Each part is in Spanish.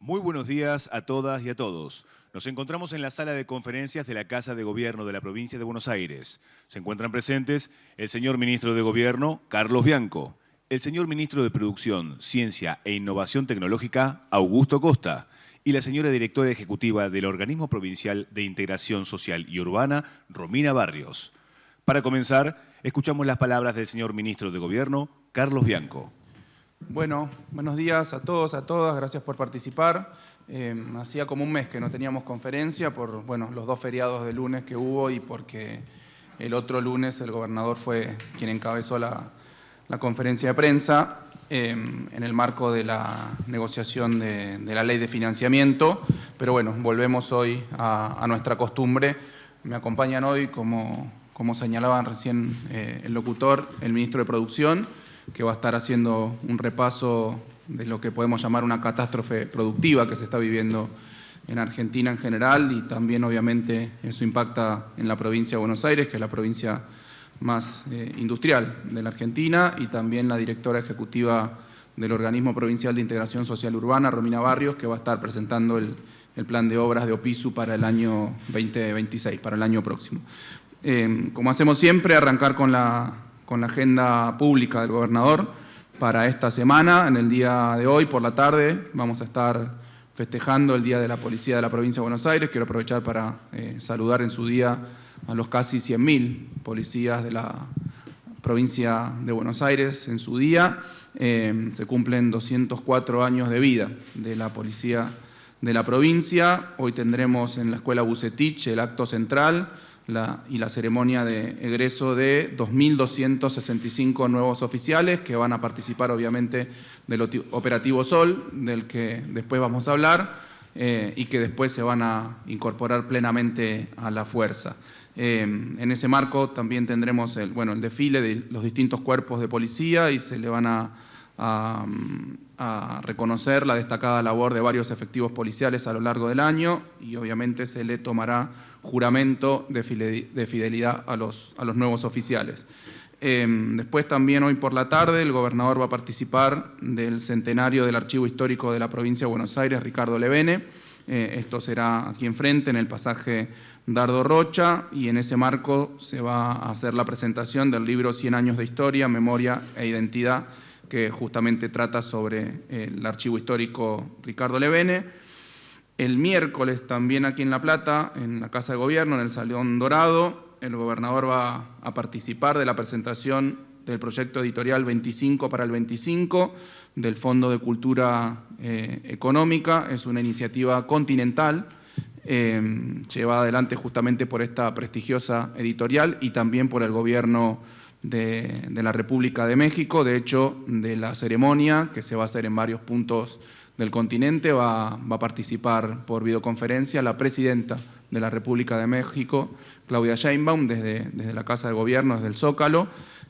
Muy buenos días a todas y a todos. Nos encontramos en la sala de conferencias de la Casa de Gobierno de la provincia de Buenos Aires. Se encuentran presentes el señor Ministro de Gobierno, Carlos Bianco, el señor Ministro de Producción, Ciencia e Innovación Tecnológica, Augusto Costa, y la señora Directora Ejecutiva del Organismo Provincial de Integración Social y Urbana, Romina Barrios. Para comenzar, escuchamos las palabras del señor Ministro de Gobierno, Carlos Bianco. Bueno, buenos días a todos, a todas, gracias por participar. Hacía como un mes que no teníamos conferencia por los dos feriados de lunes que hubo y porque el otro lunes el gobernador fue quien encabezó la conferencia de prensa en el marco de la negociación de la ley de financiamiento. Pero bueno, volvemos hoy a nuestra costumbre. Me acompañan hoy, como señalaban recién el locutor, el ministro de Producción, que va a estar haciendo un repaso de lo que podemos llamar una catástrofe productiva que se está viviendo en Argentina en general, y también obviamente eso impacta en la provincia de Buenos Aires, que es la provincia más industrial de la Argentina, y también la directora ejecutiva del Organismo Provincial de Integración Social Urbana, Romina Barrios, que va a estar presentando el plan de obras de OPISU para el año 2026, para el año próximo. Como hacemos siempre, arrancar con la agenda pública del gobernador para esta semana. En el día de hoy, por la tarde, vamos a estar festejando el Día de la Policía de la Provincia de Buenos Aires. Quiero aprovechar para saludar en su día a los casi 100.000 policías de la provincia de Buenos Aires en su día. Se cumplen 204 años de vida de la policía de la provincia. Hoy tendremos en la Escuela Bucetich el acto central y la ceremonia de egreso de 2.265 nuevos oficiales que van a participar obviamente del Operativo Sol, del que después vamos a hablar, y que después se van a incorporar plenamente a la fuerza. En ese marco también tendremos el desfile de los distintos cuerpos de policía y se le van a reconocer la destacada labor de varios efectivos policiales a lo largo del año, y obviamente se le tomará juramento de fidelidad a los nuevos oficiales. Después también hoy por la tarde el gobernador va a participar del centenario del Archivo Histórico de la Provincia de Buenos Aires, Ricardo Levene. Esto será aquí enfrente, en el pasaje Dardo Rocha, y en ese marco se va a hacer la presentación del libro 100 años de historia, memoria e identidad, que justamente trata sobre el Archivo Histórico Ricardo Levene. El miércoles también aquí en La Plata, en la Casa de Gobierno, en el Salón Dorado, el gobernador va a participar de la presentación del proyecto editorial 25 para el 25 del Fondo de Cultura Económica. Es una iniciativa continental llevada adelante justamente por esta prestigiosa editorial y también por el gobierno de la República de México. De hecho, de la ceremonia, que se va a hacer en varios puntos del continente, va a participar por videoconferencia la presidenta de la República de México, Claudia Sheinbaum, desde la Casa de Gobierno, desde el Zócalo.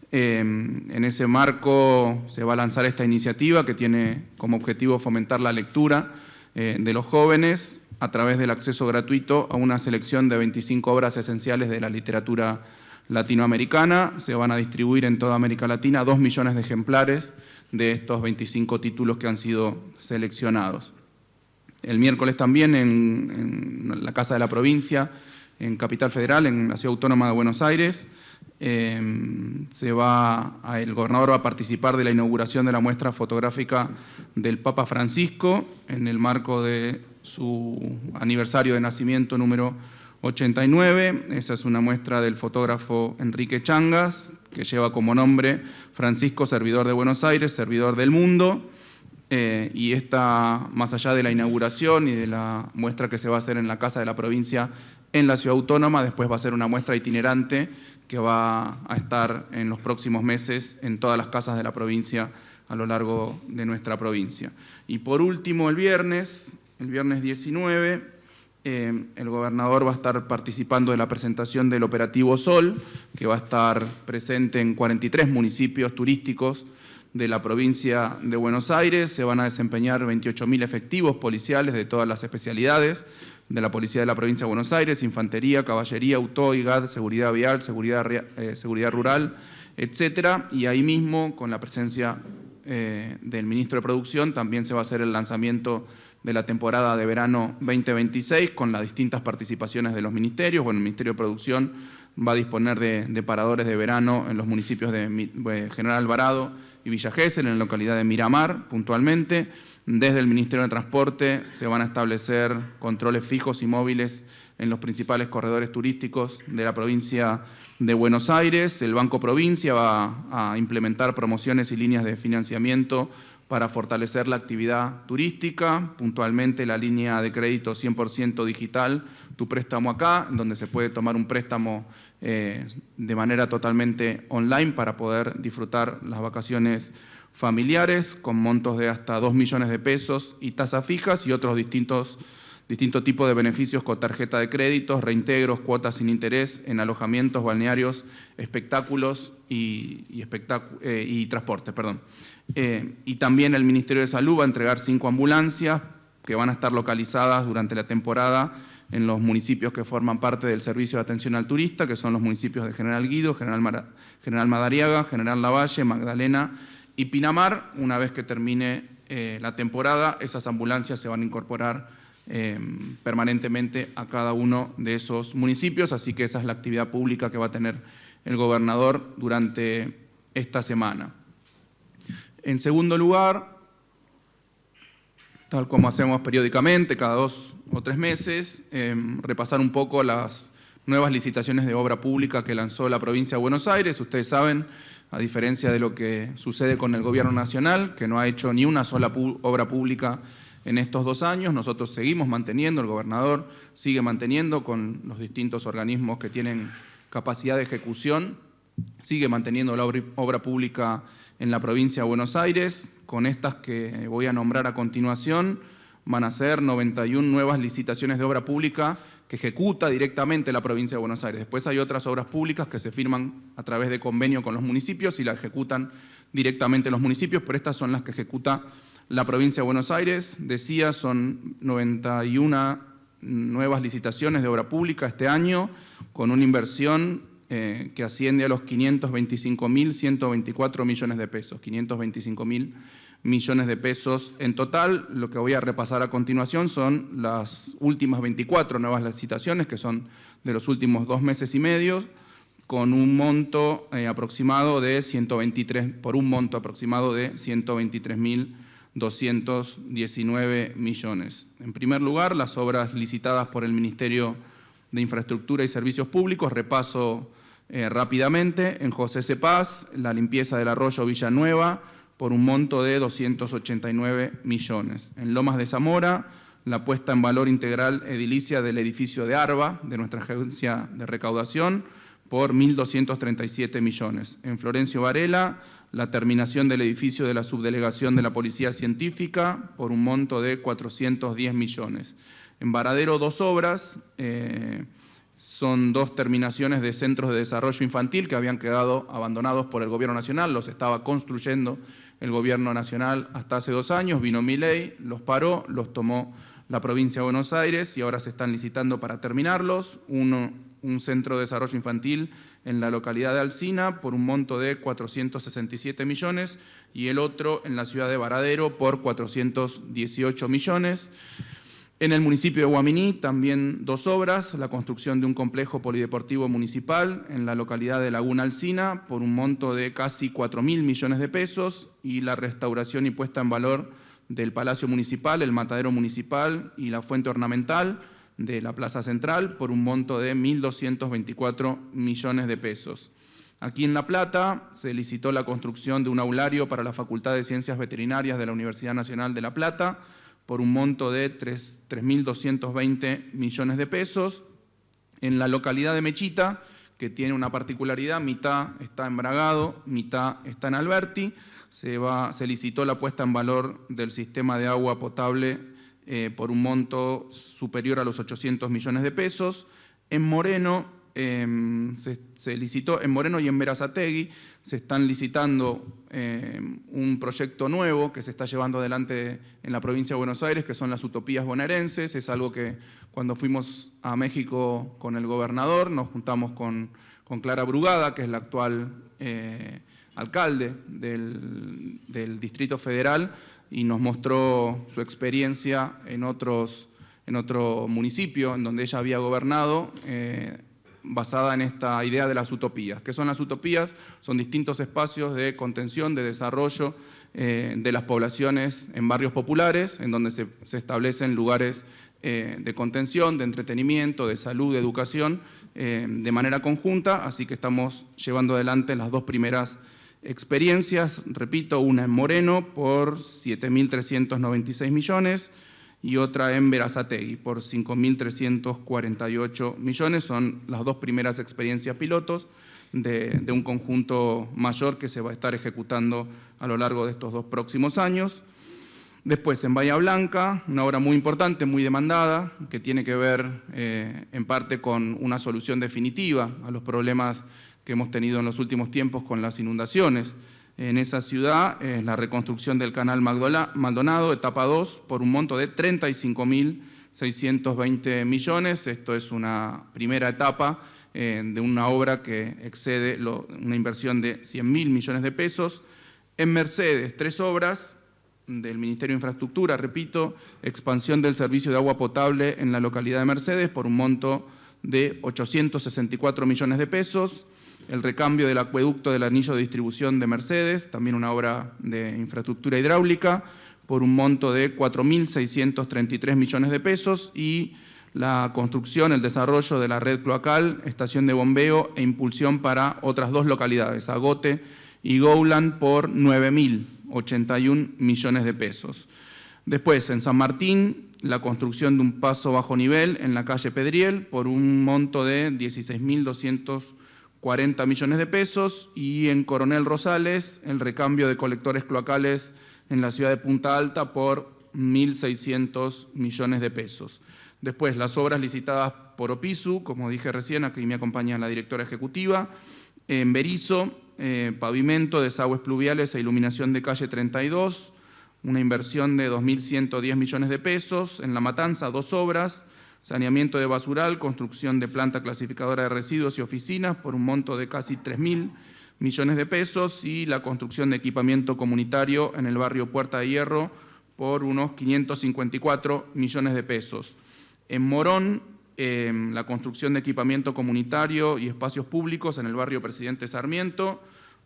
En ese marco se va a lanzar esta iniciativa que tiene como objetivo fomentar la lectura de los jóvenes a través del acceso gratuito a una selección de 25 obras esenciales de la literatura latinoamericana. Se van a distribuir en toda América Latina 2 millones de ejemplares de estos 25 títulos que han sido seleccionados. El miércoles también en la Casa de la Provincia, en Capital Federal, en la Ciudad Autónoma de Buenos Aires, el gobernador va a participar de la inauguración de la muestra fotográfica del Papa Francisco en el marco de su aniversario de nacimiento número 89. Esa es una muestra del fotógrafo Enrique Changas, que lleva como nombre Francisco, servidor de Buenos Aires, servidor del mundo. Y esta, más allá de la inauguración y de la muestra que se va a hacer en la Casa de la Provincia en la Ciudad Autónoma, después va a ser una muestra itinerante que va a estar en los próximos meses en todas las casas de la provincia a lo largo de nuestra provincia. Y por último, el viernes 19, el gobernador va a estar participando de la presentación del Operativo Sol, que va a estar presente en 43 municipios turísticos de la provincia de Buenos Aires. Se van a desempeñar 28.000 efectivos policiales de todas las especialidades de la Policía de la Provincia de Buenos Aires: Infantería, Caballería, UTO, IGAD, Seguridad Vial, Seguridad Rural, etcétera. Y ahí mismo, con la presencia del ministro de Producción, también se va a hacer el lanzamiento de la temporada de verano 2026 con las distintas participaciones de los ministerios. Bueno, el Ministerio de Producción va a disponer de paradores de verano en los municipios de General Alvarado y Villa Gesell, en la localidad de Miramar, puntualmente. Desde el Ministerio de Transporte se van a establecer controles fijos y móviles en los principales corredores turísticos de la provincia de Buenos Aires. El Banco Provincia va a implementar promociones y líneas de financiamiento para fortalecer la actividad turística, puntualmente la línea de crédito 100% digital, Tu Préstamo Acá, donde se puede tomar un préstamo de manera totalmente online para poder disfrutar las vacaciones familiares con montos de hasta 2 millones de pesos y tasas fijas y otros distintos tipos de beneficios con tarjeta de créditos, reintegros, cuotas sin interés en alojamientos, balnearios, espectáculos y transporte. Y también el Ministerio de Salud va a entregar 5 ambulancias que van a estar localizadas durante la temporada en los municipios que forman parte del Servicio de Atención al Turista, que son los municipios de General Guido, General Madariaga, General Lavalle, Magdalena y Pinamar. Una vez que termine la temporada, esas ambulancias se van a incorporar permanentemente a cada uno de esos municipios, así que esa es la actividad pública que va a tener el gobernador durante esta semana. En segundo lugar, tal como hacemos periódicamente, cada 2 o 3 meses, repasar un poco las nuevas licitaciones de obra pública que lanzó la provincia de Buenos Aires. Ustedes saben, a diferencia de lo que sucede con el Gobierno Nacional, que no ha hecho ni una sola obra pública en estos 2 años, nosotros seguimos manteniendo, el gobernador sigue manteniendo con los distintos organismos que tienen capacidad de ejecución, sigue manteniendo la obra pública en la provincia de Buenos Aires. Con estas que voy a nombrar a continuación, van a ser 91 nuevas licitaciones de obra pública que ejecuta directamente la provincia de Buenos Aires. Después hay otras obras públicas que se firman a través de convenio con los municipios y las ejecutan directamente los municipios, pero estas son las que ejecuta la provincia de Buenos Aires. Decía, son 91 nuevas licitaciones de obra pública este año, con una inversión que asciende a los 525.124 millones de pesos, 525.000 millones de pesos en total. Lo que voy a repasar a continuación son las últimas 24 nuevas licitaciones, que son de los últimos 2 meses y medio, con un monto aproximado de 123.219 millones. En primer lugar, las obras licitadas por el Ministerio de Infraestructura y Servicios Públicos. Repaso rápidamente. En José Cepaz, la limpieza del arroyo Villanueva, por un monto de 289 millones. En Lomas de Zamora, la puesta en valor integral edilicia del edificio de ARBA, de nuestra agencia de recaudación, por 1.237 millones. En Florencio Varela, la terminación del edificio de la subdelegación de la Policía Científica, por un monto de 410 millones. En Varadero, 2 obras, son 2 terminaciones de centros de desarrollo infantil que habían quedado abandonados por el Gobierno Nacional, los estaba construyendo el Gobierno Nacional hasta hace 2 años, vino Milei, los paró, los tomó la provincia de Buenos Aires y ahora se están licitando para terminarlos. Un centro de desarrollo infantil en la localidad de Alsina por un monto de 467 millones y el otro en la ciudad de Varadero por 418 millones. En el municipio de Guaminí también 2 obras, la construcción de un complejo polideportivo municipal en la localidad de Laguna Alsina por un monto de casi 4.000 millones de pesos y la restauración y puesta en valor del Palacio Municipal, el Matadero Municipal y la Fuente Ornamental de la Plaza Central por un monto de 1.224 millones de pesos. Aquí en La Plata se licitó la construcción de un aulario para la Facultad de Ciencias Veterinarias de la Universidad Nacional de La Plata por un monto de 3.220 millones de pesos. En la localidad de Mechita, que tiene una particularidad, mitad está en Bragado, mitad está en Alberti, se licitó la puesta en valor del sistema de agua potable por un monto superior a los 800 millones de pesos. En Moreno se licitó, en Moreno y en Berazategui se están licitando un proyecto nuevo que se está llevando adelante en la provincia de Buenos Aires, que son las utopías bonaerenses. Es algo que cuando fuimos a México con el gobernador nos juntamos con Clara Brugada, que es la actual alcalde del Distrito Federal, y nos mostró su experiencia en otro municipio en donde ella había gobernado, basada en esta idea de las utopías. ¿Qué son las utopías? Son distintos espacios de contención, de desarrollo de las poblaciones en barrios populares, en donde se establecen lugares de contención, de entretenimiento, de salud, de educación, de manera conjunta, así que estamos llevando adelante las dos primeras experiencias, repito, una en Moreno por 7.396 millones y otra en Berazategui por 5.348 millones. Son las dos primeras experiencias pilotos de un conjunto mayor que se va a estar ejecutando a lo largo de estos 2 próximos años. Después, en Bahía Blanca, una obra muy importante, muy demandada, que tiene que ver en parte con una solución definitiva a los problemas que hemos tenido en los últimos tiempos con las inundaciones. En esa ciudad, la reconstrucción del canal Maldonado, etapa 2, por un monto de 35.620 millones. Esto es una primera etapa de una obra que excede una inversión de 100.000 millones de pesos. En Mercedes, 3 obras del Ministerio de Infraestructura, repito, expansión del servicio de agua potable en la localidad de Mercedes por un monto de 864 millones de pesos, el recambio del acueducto del anillo de distribución de Mercedes, también una obra de infraestructura hidráulica, por un monto de 4.633 millones de pesos, y la construcción, el desarrollo de la red cloacal, estación de bombeo e impulsión para otras 2 localidades, Agote y Goulan, por 9.081 millones de pesos. Después, en San Martín, la construcción de un paso bajo nivel en la calle Pedriel por un monto de 16.240 millones de pesos, y en Coronel Rosales, el recambio de colectores cloacales en la ciudad de Punta Alta por 1.600 millones de pesos. Después, las obras licitadas por Opisu, como dije recién, aquí me acompaña la directora ejecutiva. En Berizo, pavimento, desagües pluviales e iluminación de calle 32, una inversión de 2.110 millones de pesos. En La Matanza, 2 obras, saneamiento de basural, construcción de planta clasificadora de residuos y oficinas por un monto de casi 3.000 millones de pesos, y la construcción de equipamiento comunitario en el barrio Puerta de Hierro por unos 554 millones de pesos. En Morón, la construcción de equipamiento comunitario y espacios públicos en el barrio Presidente Sarmiento,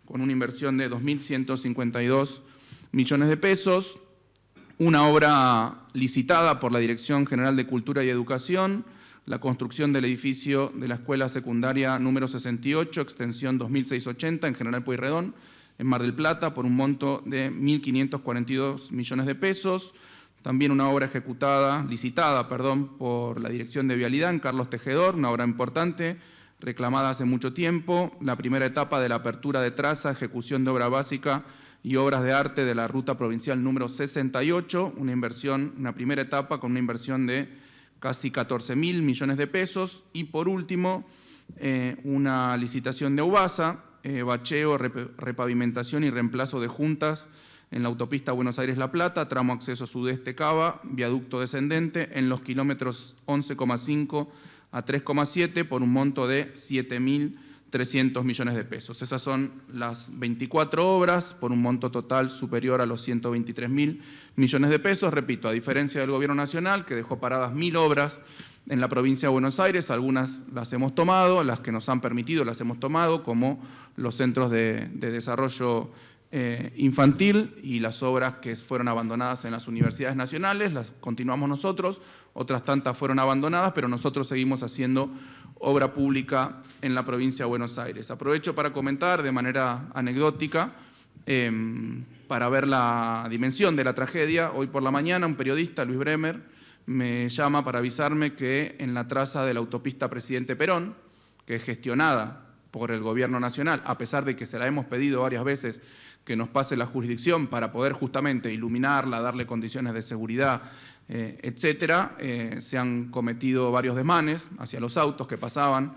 con una inversión de 2.152 millones de pesos. Una obra licitada por la Dirección General de Cultura y Educación, la construcción del edificio de la Escuela Secundaria número 68, extensión 2680, en General Pueyrredón, en Mar del Plata, por un monto de 1.542 millones de pesos. También una obra licitada por la Dirección de Vialidad en Carlos Tejedor, una obra importante, reclamada hace mucho tiempo. La primera etapa de la apertura de traza, ejecución de obra básica y obras de arte de la ruta provincial número 68, una primera etapa con una inversión de casi 14.000 millones de pesos. Y por último, una licitación de UBASA, bacheo, repavimentación y reemplazo de juntas en la autopista Buenos Aires-La Plata, tramo acceso sudeste Cava, viaducto descendente, en los kilómetros 11,5 a 3,7 por un monto de 7.300 millones de pesos. Esas son las 24 obras por un monto total superior a los 123.000 millones de pesos. Repito, a diferencia del Gobierno Nacional, que dejó paradas 1.000 obras en la provincia de Buenos Aires, algunas las hemos tomado, las que nos han permitido las hemos tomado, como los centros de desarrollo infantil y las obras que fueron abandonadas en las universidades nacionales, las continuamos nosotros, otras tantas fueron abandonadas, pero nosotros seguimos haciendo obra pública en la provincia de Buenos Aires. Aprovecho para comentar de manera anecdótica, para ver la dimensión de la tragedia. Hoy por la mañana un periodista, Luis Bremer, me llama para avisarme que en la traza de la autopista Presidente Perón, que es gestionada por el Gobierno Nacional, a pesar de que se la hemos pedido varias veces que nos pase la jurisdicción para poder justamente iluminarla, darle condiciones de seguridad, etcétera, se han cometido varios desmanes hacia los autos que pasaban,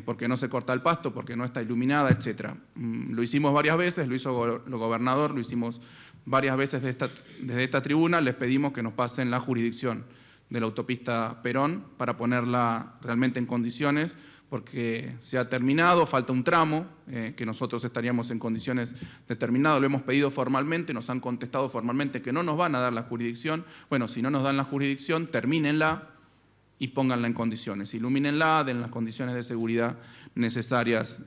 porque no se corta el pasto, porque no está iluminada, etcétera. Lo hicimos varias veces, lo hizo el gobernador, lo hicimos varias veces desde esta tribuna, les pedimos que nos pasen la jurisdicción de la autopista Perón para ponerla realmente en condiciones, porque se ha terminado, falta un tramo que nosotros estaríamos en condiciones determinadas, lo hemos pedido formalmente, nos han contestado formalmente que no nos van a dar la jurisdicción. Bueno, si no nos dan la jurisdicción, termínenla y pónganla en condiciones, ilumínenla, den las condiciones de seguridad necesarias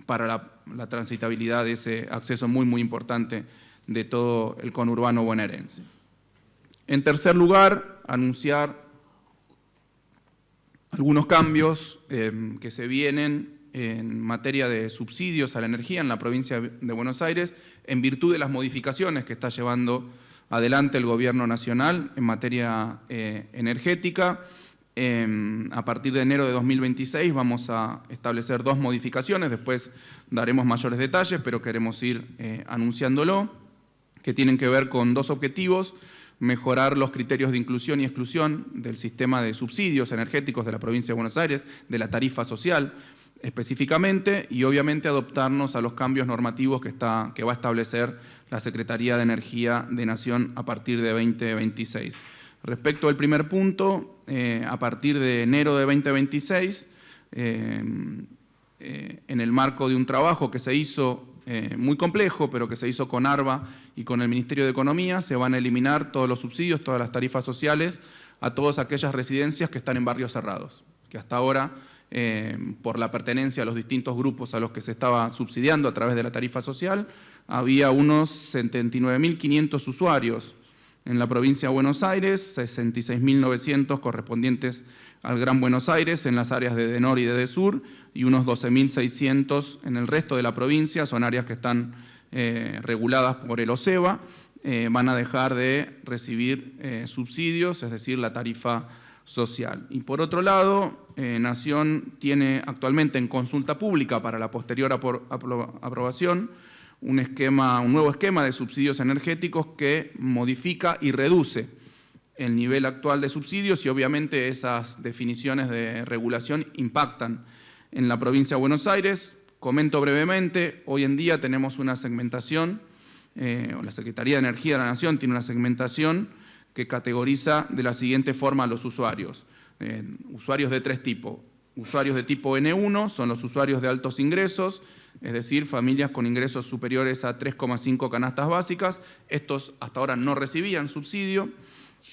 para la transitabilidad de ese acceso muy, muy importante de todo el conurbano bonaerense. En tercer lugar, anunciar algunos cambios que se vienen en materia de subsidios a la energía en la provincia de Buenos Aires, en virtud de las modificaciones que está llevando adelante el Gobierno Nacional en materia energética. A partir de enero de 2026 vamos a establecer 2 modificaciones, después daremos mayores detalles, pero queremos ir anunciándolo, que tienen que ver con 2 objetivos: mejorar los criterios de inclusión y exclusión del sistema de subsidios energéticos de la provincia de Buenos Aires, de la tarifa social específicamente, y obviamente adoptarnos a los cambios normativos que va a establecer la Secretaría de Energía de Nación a partir de 2026. Respecto al primer punto, a partir de enero de 2026, en el marco de un trabajo que se hizo muy complejo, pero que se hizo con ARBA y con el Ministerio de Economía, se van a eliminar todos los subsidios, todas las tarifas sociales a todas aquellas residencias que están en barrios cerrados, que hasta ahora, por la pertenencia a los distintos grupos a los que se estaba subsidiando a través de la tarifa social, había unos 79.500 usuarios en la provincia de Buenos Aires, 66.900 correspondientes al Gran Buenos Aires en las áreas de DENOR y de DESUR, y unos 12.600 en el resto de la provincia. Son áreas que están reguladas por el OSEBA, van a dejar de recibir subsidios, es decir, la tarifa social. Y por otro lado, Nación tiene actualmente en consulta pública para la posterior aprobación un nuevo esquema de subsidios energéticos que modifica y reduce el nivel actual de subsidios, y obviamente esas definiciones de regulación impactan en la provincia de Buenos Aires. Comento brevemente: hoy en día tenemos una segmentación, la Secretaría de Energía de la Nación tiene una segmentación que categoriza de la siguiente forma a los usuarios. Usuarios de 3 tipos. Usuarios de tipo N1 son los usuarios de altos ingresos, es decir, familias con ingresos superiores a 3,5 canastas básicas. Estos hasta ahora no recibían subsidio.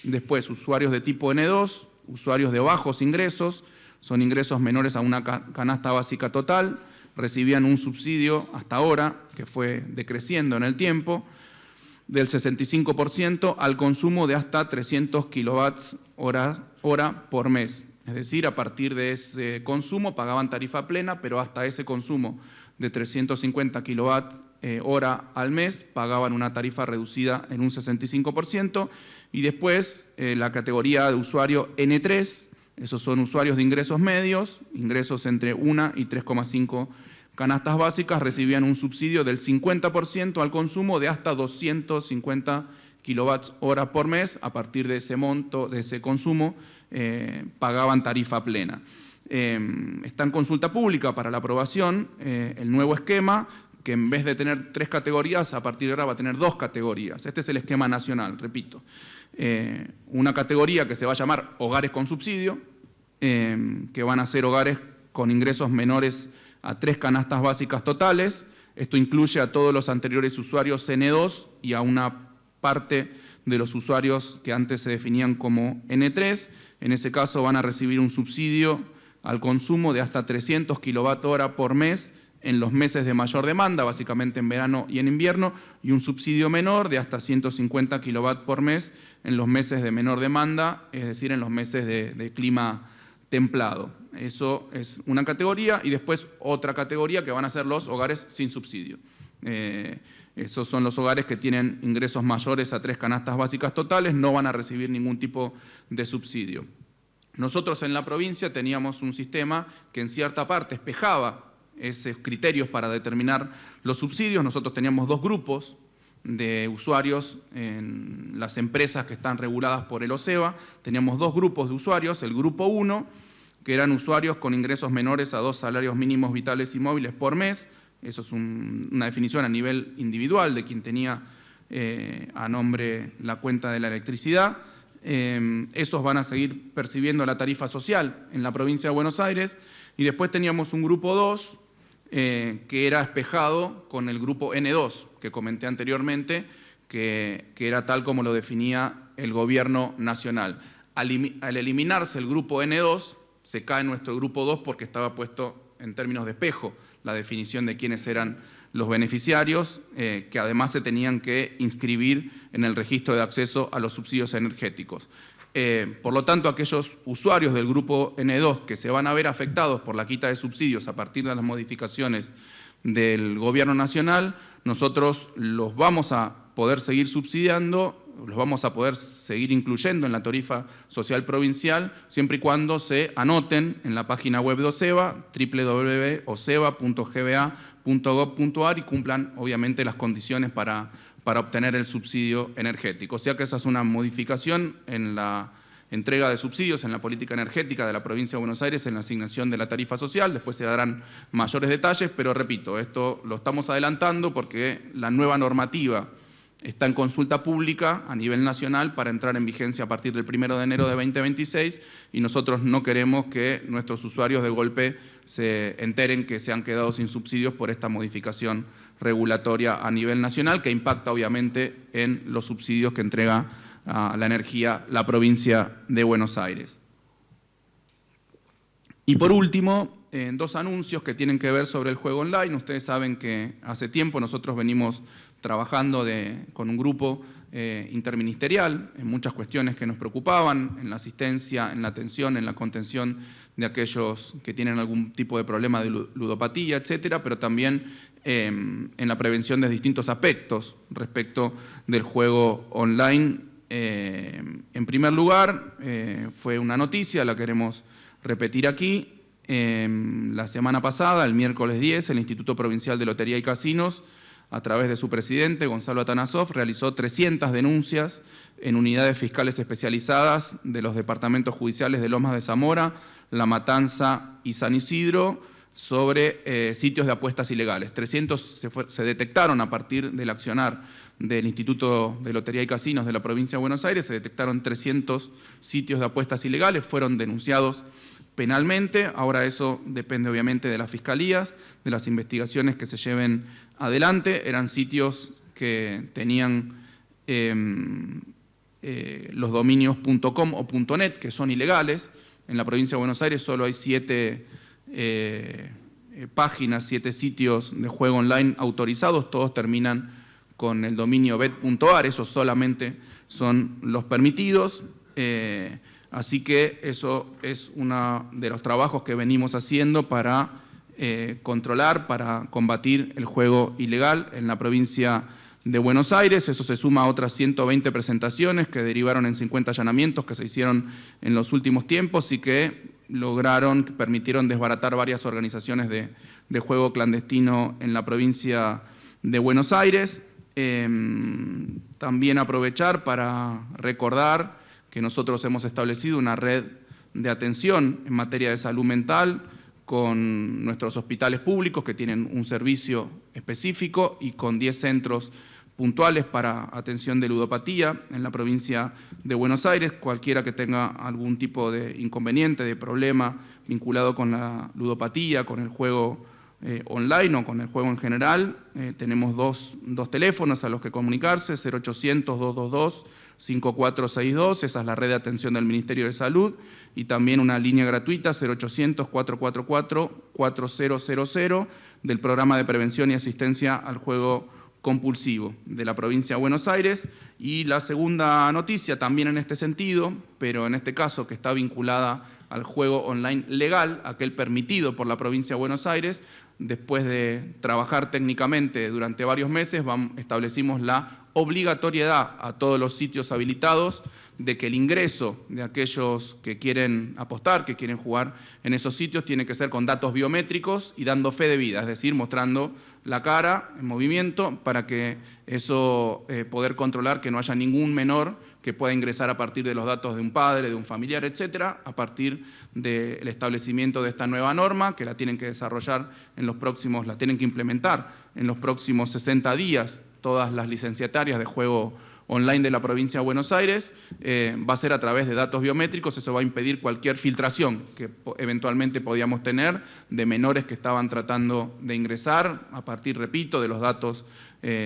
Después, usuarios de tipo N2, usuarios de bajos ingresos, son ingresos menores a una canasta básica total, recibían un subsidio hasta ahora, que fue decreciendo en el tiempo, del 65% al consumo de hasta 300 kWh por mes. Es decir, a partir de ese consumo pagaban tarifa plena, pero hasta ese consumo de 350 kWh al mes pagaban una tarifa reducida en un 65%. Y después la categoría de usuario N3, esos son usuarios de ingresos medios, ingresos entre 1 y 3,5 canastas básicas, recibían un subsidio del 50% al consumo de hasta 250 kWh por mes. A partir de ese monto, de ese consumo, pagaban tarifa plena. Está en consulta pública para la aprobación el nuevo esquema, que en vez de tener 3 categorías, a partir de ahora va a tener 2 categorías. Este es el esquema nacional, repito. Una categoría que se va a llamar hogares con subsidio, que van a ser hogares con ingresos menores a 3 canastas básicas totales. Esto incluye a todos los anteriores usuarios N2 y a una parte de los usuarios que antes se definían como N3. En ese caso van a recibir un subsidio al consumo de hasta 300 kWh por mes en los meses de mayor demanda, básicamente en verano y en invierno, y un subsidio menor de hasta 150 kW por mes en los meses de menor demanda, es decir, en los meses de clima templado. Eso es una categoría, y después otra categoría que van a ser los hogares sin subsidio. Esos son los hogares que tienen ingresos mayores a 3 canastas básicas totales, no van a recibir ningún tipo de subsidio. Nosotros en la provincia teníamos un sistema que en cierta parte espejaba esos criterios para determinar los subsidios. Nosotros teníamos 2 grupos de usuarios en las empresas que están reguladas por el OSEBA. Teníamos 2 grupos de usuarios. El grupo 1, que eran usuarios con ingresos menores a 2 salarios mínimos vitales y móviles por mes. Eso es una definición a nivel individual de quien tenía a nombre la cuenta de la electricidad. esos van a seguir percibiendo la tarifa social en la provincia de Buenos Aires. Y después teníamos un grupo 2, que era espejado con el grupo N2, que comenté anteriormente, que era tal como lo definía el gobierno nacional. Al eliminarse el grupo N2, se cae nuestro grupo 2 porque estaba puesto en términos de espejo la definición de quiénes eran los beneficiarios, que además se tenían que inscribir en el registro de acceso a los subsidios energéticos. Por lo tanto, aquellos usuarios del grupo N2 que se van a ver afectados por la quita de subsidios a partir de las modificaciones del Gobierno Nacional, nosotros los vamos a poder seguir subsidiando, los vamos a poder seguir incluyendo en la tarifa social provincial, siempre y cuando se anoten en la página web de OSEBA, www.oseba.gba.gov.ar, y cumplan obviamente las condiciones para obtener el subsidio energético. O sea que esa es una modificación en la entrega de subsidios en la política energética de la provincia de Buenos Aires en la asignación de la tarifa social. Después se darán mayores detalles, pero repito, esto lo estamos adelantando porque la nueva normativa está en consulta pública a nivel nacional para entrar en vigencia a partir del 1 de enero de 2026, y nosotros no queremos que nuestros usuarios de golpe se enteren que se han quedado sin subsidios por esta modificación regulatoria a nivel nacional, que impacta obviamente en los subsidios que entrega a la energía la provincia de Buenos Aires. Y por último, dos anuncios que tienen que ver sobre el juego online. Ustedes saben que hace tiempo nosotros venimos trabajando con un grupo interministerial en muchas cuestiones que nos preocupaban, en la asistencia, en la atención, en la contención de aquellos que tienen algún tipo de problema de ludopatía, etcétera, pero también en la prevención de distintos aspectos respecto del juego online. En primer lugar, fue una noticia, la queremos repetir aquí. La semana pasada, el miércoles 10, el Instituto Provincial de Lotería y Casinos, a través de su presidente, Gonzalo Atanasov, realizó 300 denuncias en unidades fiscales especializadas de los departamentos judiciales de Lomas de Zamora, La Matanza y San Isidro sobre sitios de apuestas ilegales. 300 se detectaron a partir del accionar del Instituto de Lotería y Casinos de la provincia de Buenos Aires, se detectaron 300 sitios de apuestas ilegales, fueron denunciados penalmente. Ahora eso depende obviamente de las fiscalías, de las investigaciones que se lleven adelante. Eran sitios que tenían los dominios .com o .net, que son ilegales. En la provincia de Buenos Aires solo hay 7 páginas, 7 sitios de juego online autorizados, todos terminan con el dominio bet.ar, esos solamente son los permitidos. Así que eso es uno de los trabajos que venimos haciendo para controlar, para combatir el juego ilegal en la provincia de Buenos Aires. Eso se suma a otras 120 presentaciones que derivaron en 50 allanamientos que se hicieron en los últimos tiempos y que permitieron desbaratar varias organizaciones de juego clandestino en la provincia de Buenos Aires. También aprovechar para recordar que nosotros hemos establecido una red de atención en materia de salud mental con nuestros hospitales públicos que tienen un servicio específico y con 10 centros puntuales para atención de ludopatía en la provincia de Buenos Aires. Cualquiera que tenga algún tipo de inconveniente, de problema vinculado con la ludopatía, con el juego online o con el juego en general, tenemos dos teléfonos a los que comunicarse, 0800-222-5462, esa es la red de atención del Ministerio de Salud, y también una línea gratuita, 0800-444-4000, del Programa de Prevención y Asistencia al Juego Compulsivo de la provincia de Buenos Aires. Y la segunda noticia, también en este sentido, pero en este caso que está vinculada al juego online legal, aquel permitido por la provincia de Buenos Aires. Después de trabajar técnicamente durante varios meses, establecimos la obligatoriedad a todos los sitios habilitados de que el ingreso de aquellos que quieren apostar, que quieren jugar en esos sitios, tiene que ser con datos biométricos y dando fe de vida, es decir, mostrando la cara en movimiento para que eso poder controlar que no haya ningún menor que pueda ingresar a partir de los datos de un padre, de un familiar, etcétera, a partir del establecimiento de esta nueva norma, que la tienen que desarrollar la tienen que implementar en los próximos 60 días todas las licenciatarias de juego online de la provincia de Buenos Aires, va a ser a través de datos biométricos. Eso va a impedir cualquier filtración que eventualmente podíamos tener de menores que estaban tratando de ingresar, a partir, repito, de los datos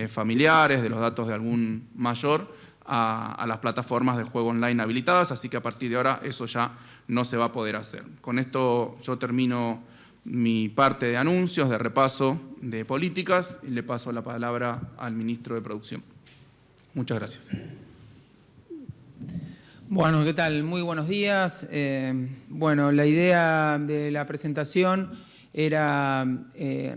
familiares, de los datos de algún mayor, a las plataformas de juego online habilitadas, así que a partir de ahora eso ya no se va a poder hacer. Con esto yo termino mi parte de anuncios, de repaso de políticas, y le paso la palabra al ministro de Producción. Muchas gracias. Bueno, ¿qué tal? Muy buenos días. Bueno, la idea de la presentación era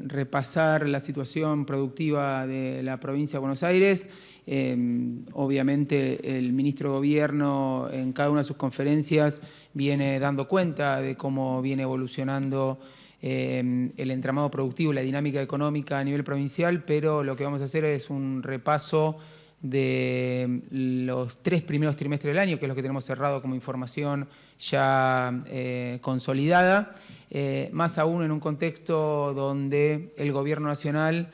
repasar la situación productiva de la provincia de Buenos Aires. Obviamente el ministro de Gobierno en cada una de sus conferencias viene dando cuenta de cómo viene evolucionando el entramado productivo, la dinámica económica a nivel provincial, pero lo que vamos a hacer es un repaso de los 3 primeros trimestres del año, que es lo que tenemos cerrado como información ya consolidada, más aún en un contexto donde el Gobierno Nacional,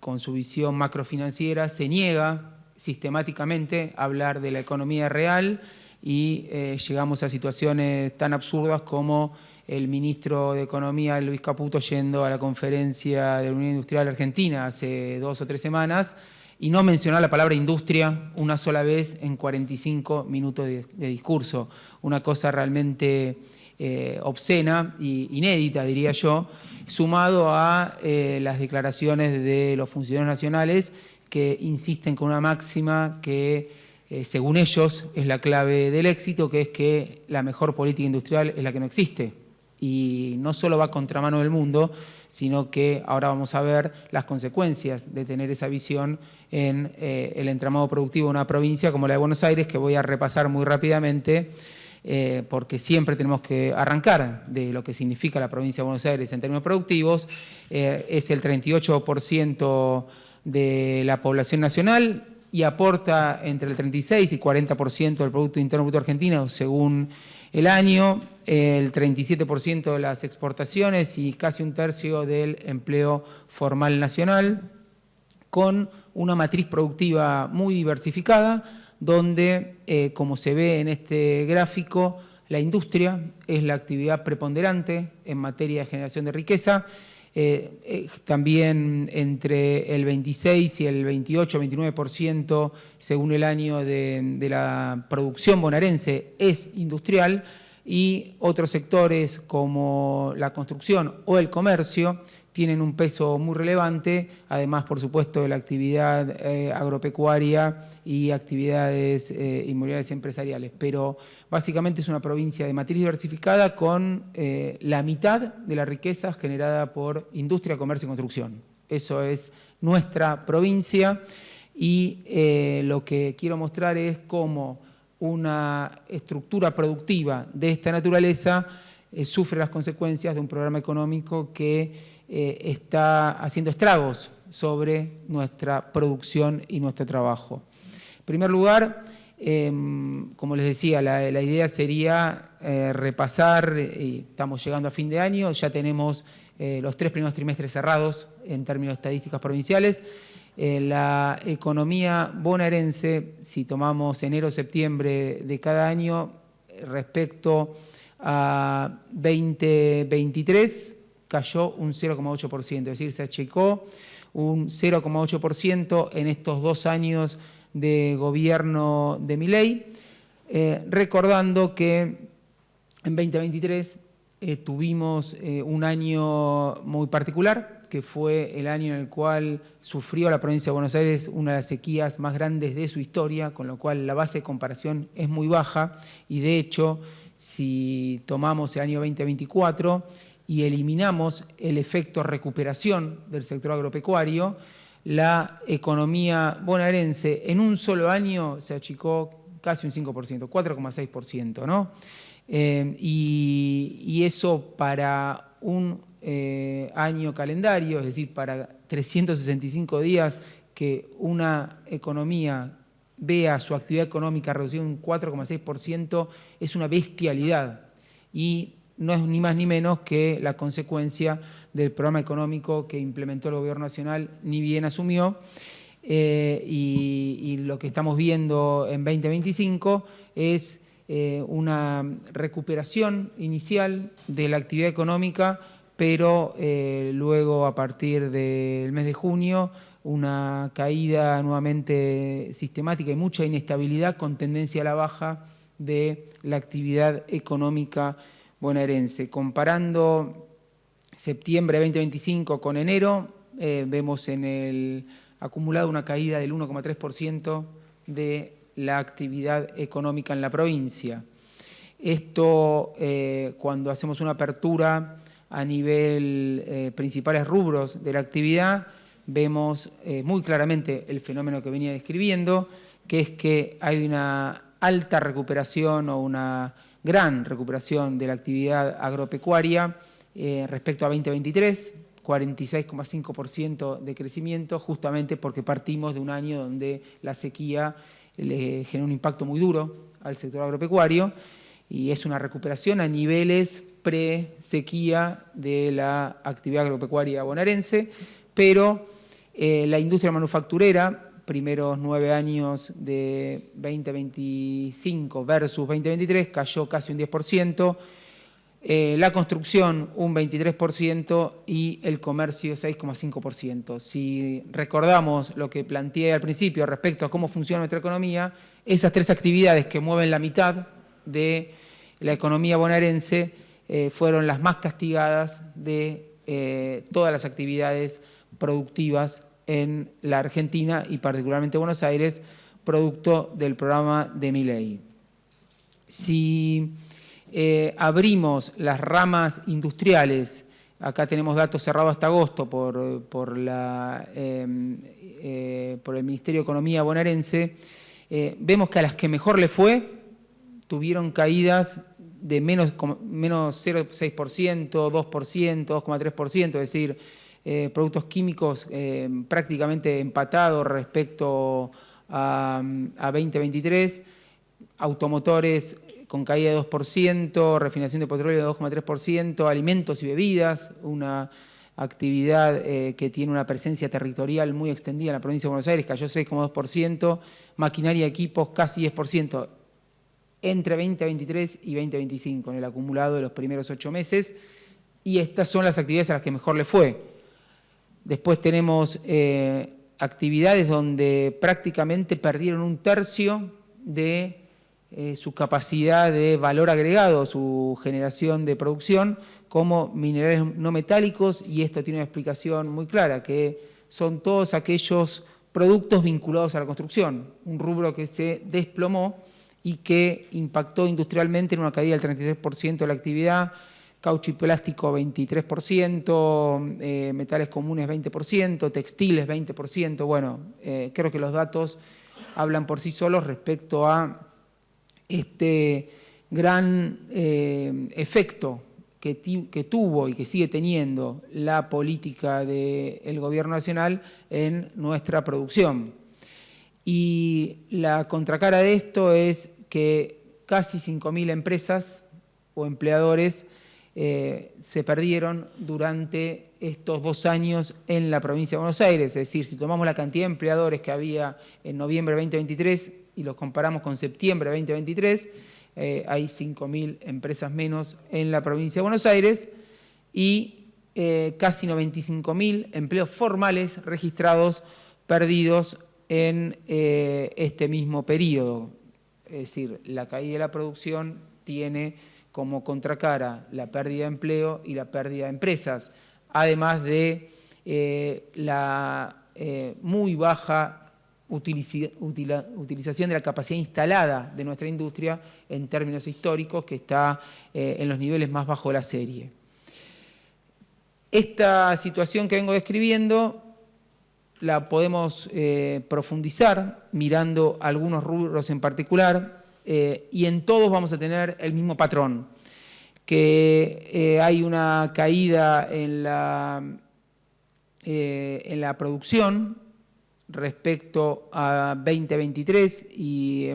con su visión macrofinanciera, se niega sistemáticamente a hablar de la economía real y llegamos a situaciones tan absurdas como el ministro de Economía, Luis Caputo, yendo a la conferencia de la Unión Industrial Argentina hace 2 o 3 semanas y no mencionar la palabra industria una sola vez en 45 minutos de discurso. Una cosa realmente obscena e inédita, diría yo, sumado a las declaraciones de los funcionarios nacionales que insisten con una máxima que, según ellos, es la clave del éxito, que es que la mejor política industrial es la que no existe. Y no solo va contramano del mundo, sino que ahora vamos a ver las consecuencias de tener esa visión en el entramado productivo de una provincia como la de Buenos Aires, que voy a repasar muy rápidamente, porque siempre tenemos que arrancar de lo que significa la provincia de Buenos Aires en términos productivos. Es el 38% de la población nacional y aporta entre el 36 y 40% del Producto Interno Bruto argentino según el año, el 37% de las exportaciones y casi 1/3 del empleo formal nacional, con una matriz productiva muy diversificada, donde, como se ve en este gráfico, la industria es la actividad preponderante en materia de generación de riqueza. También entre el 26 y el 28, 29%, según el año de la producción bonaerense, es industrial, y otros sectores como la construcción o el comercio tienen un peso muy relevante, además, por supuesto, de la actividad agropecuaria y actividades inmobiliarias y empresariales. Pero básicamente es una provincia de matriz diversificada con la mitad de la riqueza generada por industria, comercio y construcción. Eso es nuestra provincia y lo que quiero mostrar es cómo una estructura productiva de esta naturaleza sufre las consecuencias de un programa económico que está haciendo estragos sobre nuestra producción y nuestro trabajo. En primer lugar, como les decía, la idea sería repasar, estamos llegando a fin de año, ya tenemos los 3 primeros trimestres cerrados en términos de estadísticas provinciales. La economía bonaerense, si tomamos enero-septiembre de cada año, respecto a 2023, cayó un 0,8%, es decir, se achicó un 0,8% en estos 2 años de gobierno de Milei, recordando que en 2023 tuvimos un año muy particular, que fue el año en el cual sufrió la provincia de Buenos Aires una de las sequías más grandes de su historia, con lo cual la base de comparación es muy baja y, de hecho, si tomamos el año 2024 y eliminamos el efecto recuperación del sector agropecuario, la economía bonaerense en un solo año se achicó casi un 5%, 4,6%, ¿no? Y eso para un año calendario, es decir, para 365 días que una economía vea su actividad económica reducida un 4,6%, es una bestialidad y no es ni más ni menos que la consecuencia del programa económico que implementó el Gobierno Nacional, ni bien asumió. y lo que estamos viendo en 2025 es una recuperación inicial de la actividad económica, pero luego a partir del mes de junio una caída nuevamente sistemática y mucha inestabilidad con tendencia a la baja de la actividad económica bonaerense. Comparando septiembre 2025 con enero, vemos en el acumulado una caída del 1,3% de la actividad económica en la provincia. Esto, cuando hacemos una apertura a nivel principales rubros de la actividad, vemos muy claramente el fenómeno que venía describiendo, que es que hay una alta recuperación o una gran recuperación de la actividad agropecuaria respecto a 2023, 46,5% de crecimiento, justamente porque partimos de un año donde la sequía le generó un impacto muy duro al sector agropecuario y es una recuperación a niveles pre-sequía de la actividad agropecuaria bonaerense, pero la industria manufacturera, primeros 9 años de 2025 versus 2023, cayó casi un 10%, la construcción un 23% y el comercio 6,5%. Si recordamos lo que planteé al principio respecto a cómo funciona nuestra economía, esas tres actividades que mueven la mitad de la economía bonaerense fueron las más castigadas de todas las actividades productivas en la Argentina y particularmente Buenos Aires, producto del programa de Milei. Si abrimos las ramas industriales, acá tenemos datos cerrados hasta agosto por el Ministerio de Economía bonaerense, vemos que a las que mejor le fue tuvieron caídas de menos 0,6%, 2%, 2,3%, es decir, productos químicos prácticamente empatados respecto a 2023, automotores con caída de 2%, refinación de petróleo de 2,3%, alimentos y bebidas, una actividad que tiene una presencia territorial muy extendida en la provincia de Buenos Aires, cayó 6,2%, maquinaria y equipos casi 10%, entre 2023 y 2025, en el acumulado de los primeros 8 meses, y estas son las actividades a las que mejor le fue. Después tenemos actividades donde prácticamente perdieron un tercio de su capacidad de valor agregado, su generación de producción, como minerales no metálicos, y esto tiene una explicación muy clara, que son todos aquellos productos vinculados a la construcción, un rubro que se desplomó y que impactó industrialmente en una caída del 33% de la actividad, caucho y plástico 23%, metales comunes 20%, textiles 20%. Bueno, creo que los datos hablan por sí solos respecto a este gran efecto que tuvo y que sigue teniendo la política del Gobierno Nacional en nuestra producción. Y la contracara de esto es que casi 5.000 empresas o empleadores se perdieron durante estos 2 años en la provincia de Buenos Aires. Es decir, si tomamos la cantidad de empleadores que había en noviembre de 2023 y los comparamos con septiembre de 2023, hay 5.000 empresas menos en la provincia de Buenos Aires y casi 95.000 empleos formales registrados perdidos en este mismo periodo. Es decir, la caída de la producción tiene como contracara la pérdida de empleo y la pérdida de empresas, además de la muy baja utilización de la capacidad instalada de nuestra industria en términos históricos, que está en los niveles más bajos de la serie. Esta situación que vengo describiendo la podemos profundizar mirando algunos rubros en particular, y en todos vamos a tener el mismo patrón, que hay una caída en la producción respecto a 2023 y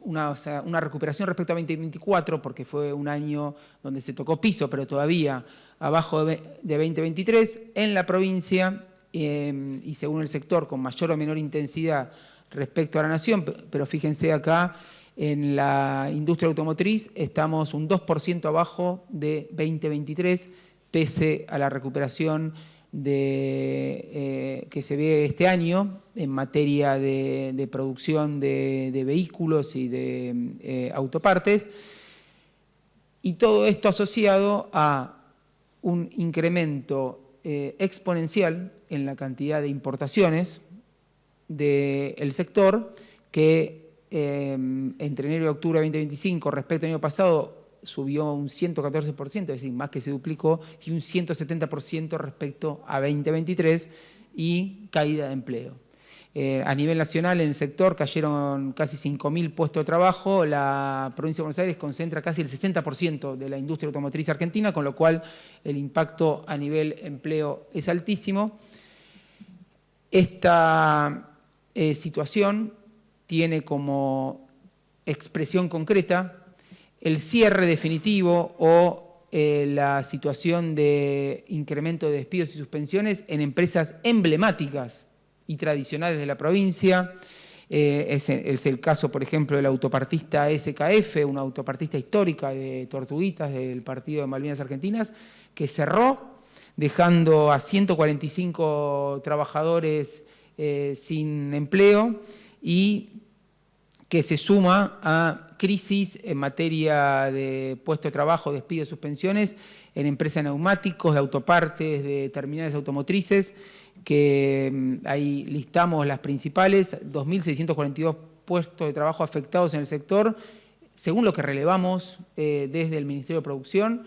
una recuperación respecto a 2024, porque fue un año donde se tocó piso, pero todavía abajo de 2023 en la provincia y según el sector con mayor o menor intensidad respecto a la nación, pero fíjense acá, en la industria automotriz estamos un 2% abajo de 2023, pese a la recuperación que se ve este año en materia de producción de vehículos y de autopartes, y todo esto asociado a un incremento exponencial en la cantidad de importaciones del sector, que entre enero y octubre de 2025 respecto al año pasado subió un 114%, es decir, más que se duplicó, y un 170% respecto a 2023, y caída de empleo. A nivel nacional, en el sector cayeron casi 5.000 puestos de trabajo. La provincia de Buenos Aires concentra casi el 60% de la industria automotriz argentina, con lo cual el impacto a nivel empleo es altísimo. Esta situación tiene como expresión concreta el cierre definitivo o la situación de incremento de despidos y suspensiones en empresas emblemáticas y tradicionales de la provincia. Es el caso, por ejemplo, del autopartista SKF, una autopartista histórica de Tortuguitas del Partido de Malvinas Argentinas, que cerró, dejando a 145 trabajadores sin empleo, y que se suma a crisis en materia de puestos de trabajo, despidos, suspensiones en empresas de neumáticos, de autopartes, de terminales automotrices, que ahí listamos las principales, 2.642 puestos de trabajo afectados en el sector, según lo que relevamos desde el Ministerio de Producción,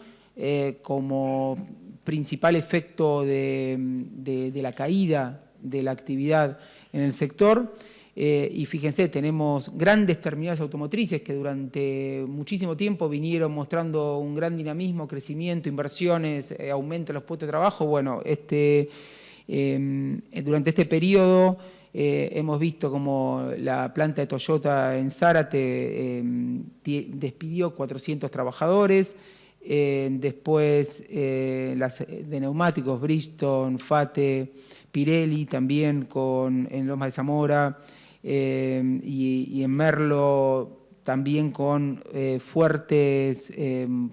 como principal efecto de la caída de la actividad en el sector. Y fíjense, tenemos grandes terminales automotrices que durante muchísimo tiempo vinieron mostrando un gran dinamismo, crecimiento, inversiones, aumento de los puestos de trabajo. Bueno, durante este periodo hemos visto como la planta de Toyota en Zárate despidió 400 trabajadores, después las de neumáticos, Bridgestone, Fate, Pirelli también en Lomas de Zamora, y en Merlo también con fuertes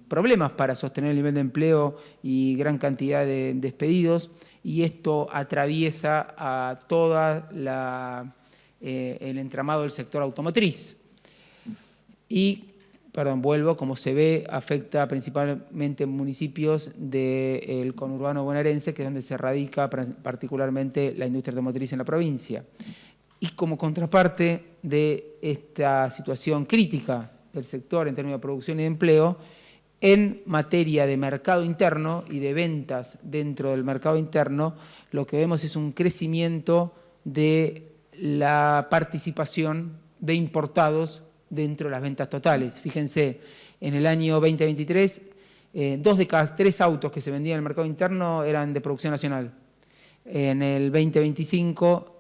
problemas para sostener el nivel de empleo y gran cantidad de despedidos, y esto atraviesa a toda el entramado del sector automotriz. Y, vuelvo, como se ve, afecta principalmente municipios del conurbano bonaerense, que es donde se radica particularmente la industria automotriz en la provincia. Y como contraparte de esta situación crítica del sector en términos de producción y de empleo, en materia de mercado interno y de ventas dentro del mercado interno, lo que vemos es un crecimiento de la participación de importados dentro de las ventas totales. Fíjense, en el año 2023, 2 de cada 3 autos que se vendían en el mercado interno eran de producción nacional. En el 2025,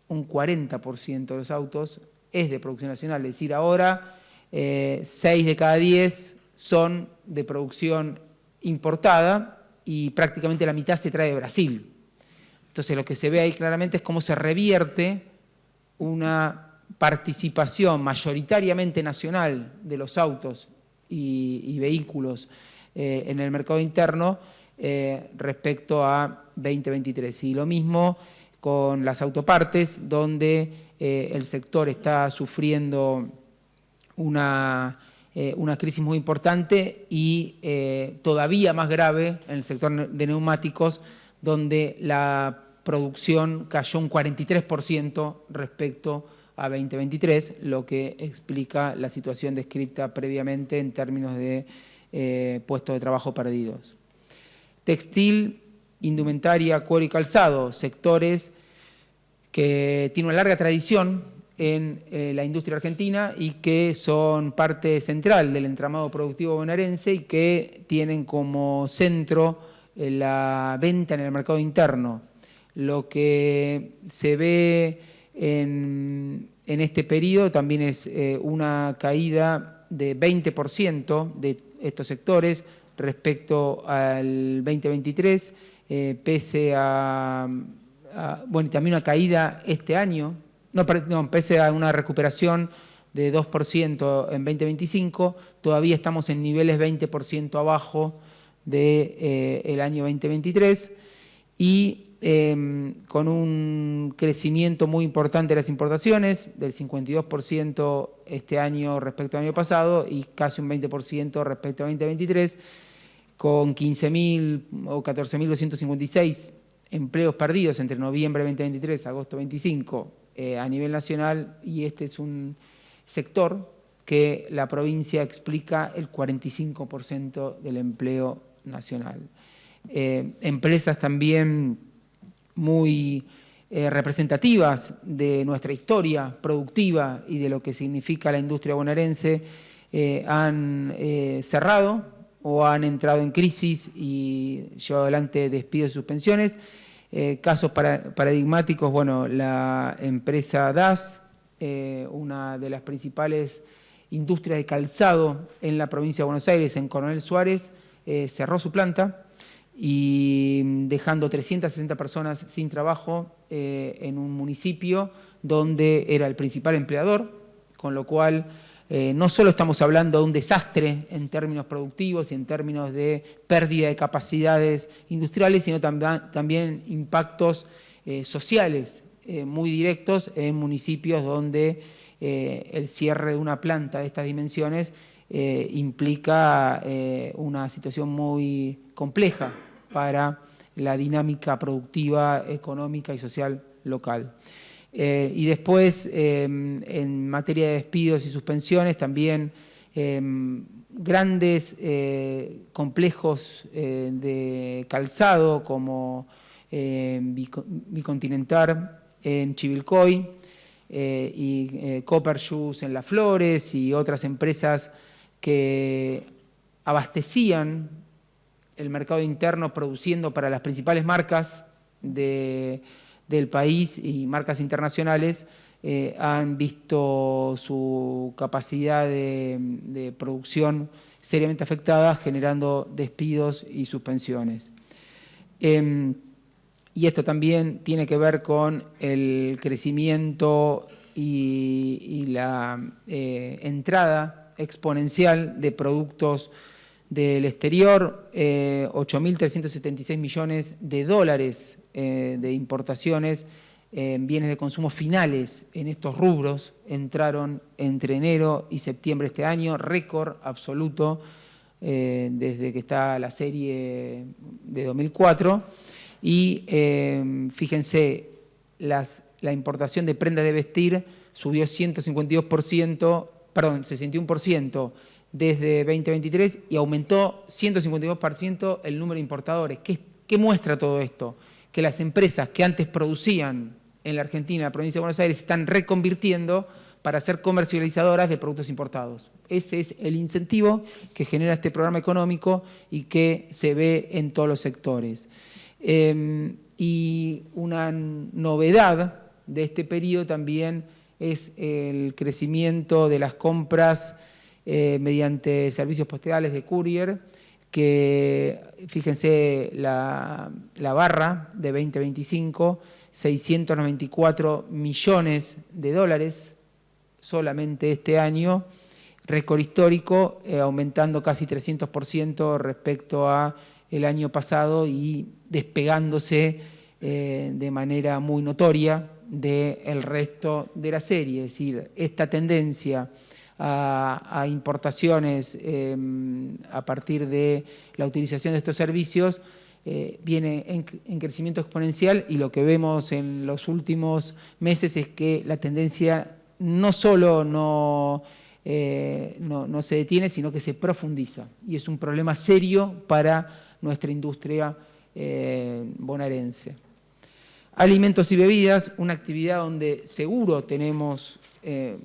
un 40% de los autos es de producción nacional. Es decir, ahora 6 de cada 10 son de producción importada y prácticamente la mitad se trae de Brasil. Entonces, lo que se ve ahí claramente es cómo se revierte una participación mayoritariamente nacional de los autos y vehículos en el mercado interno respecto a 2023. Y lo mismo con las autopartes, donde el sector está sufriendo una crisis muy importante y todavía más grave en el sector de neumáticos, donde la producción cayó un 43% respecto a 2023, lo que explica la situación descrita previamente en términos de puestos de trabajo perdidos. Textil, indumentaria, cuero y calzado, sectores que tienen una larga tradición en la industria argentina y que son parte central del entramado productivo bonaerense y que tienen como centro la venta en el mercado interno. Lo que se ve en este periodo también es una caída de 20% de estos sectores respecto al 2023, pese a bueno, también una caída este año, pese a una recuperación de 2% en 2025, todavía estamos en niveles 20% abajo del año 2023 y con un crecimiento muy importante de las importaciones, del 52% este año respecto al año pasado y casi un 20% respecto a 2023, con 15.000 o 14.256 empleos perdidos entre noviembre 2023 y agosto 25 a nivel nacional, y este es un sector que la provincia explica el 45% del empleo nacional. Empresas también muy representativas de nuestra historia productiva y de lo que significa la industria bonaerense han cerrado o han entrado en crisis y llevado adelante despidos y suspensiones. Casos paradigmáticos, bueno, la empresa DAS, una de las principales industrias de calzado en la provincia de Buenos Aires, en Coronel Suárez, cerró su planta y dejando 360 personas sin trabajo en un municipio donde era el principal empleador, con lo cual no solo estamos hablando de un desastre en términos productivos y en términos de pérdida de capacidades industriales, sino también impactos sociales muy directos en municipios donde el cierre de una planta de estas dimensiones implica una situación muy compleja para la dinámica productiva, económica y social local. Y después, en materia de despidos y suspensiones, también grandes complejos de calzado como Bicontinental en Chivilcoy y Copper Shoes en Las Flores y otras empresas que abastecían el mercado interno produciendo para las principales marcas del país y marcas internacionales, han visto su capacidad de producción seriamente afectada, generando despidos y suspensiones. Y esto también tiene que ver con el crecimiento y la entrada exponencial de productos del exterior, 8.376 millones de dólares de importaciones en bienes de consumo finales en estos rubros entraron entre enero y septiembre de este año, récord absoluto desde que está la serie de 2004. Y fíjense, la importación de prendas de vestir subió 61% desde 2023 y aumentó 152% el número de importadores. ¿Qué muestra todo esto? Que las empresas que antes producían en la Argentina, en la provincia de Buenos Aires, están reconvirtiendo para ser comercializadoras de productos importados. Ese es el incentivo que genera este programa económico y que se ve en todos los sectores. Y una novedad de este periodo también es el crecimiento de las compras mediante servicios postales de courier, que fíjense la barra de 2025, 694 millones de dólares solamente este año, récord histórico, aumentando casi 300% respecto a el año pasado y despegándose de manera muy notoria del resto de la serie. Es decir, esta tendencia a importaciones a partir de la utilización de estos servicios viene en crecimiento exponencial, y lo que vemos en los últimos meses es que la tendencia no solo no se detiene, sino que se profundiza, y es un problema serio para nuestra industria bonaerense. Alimentos y bebidas, una actividad donde seguro tenemos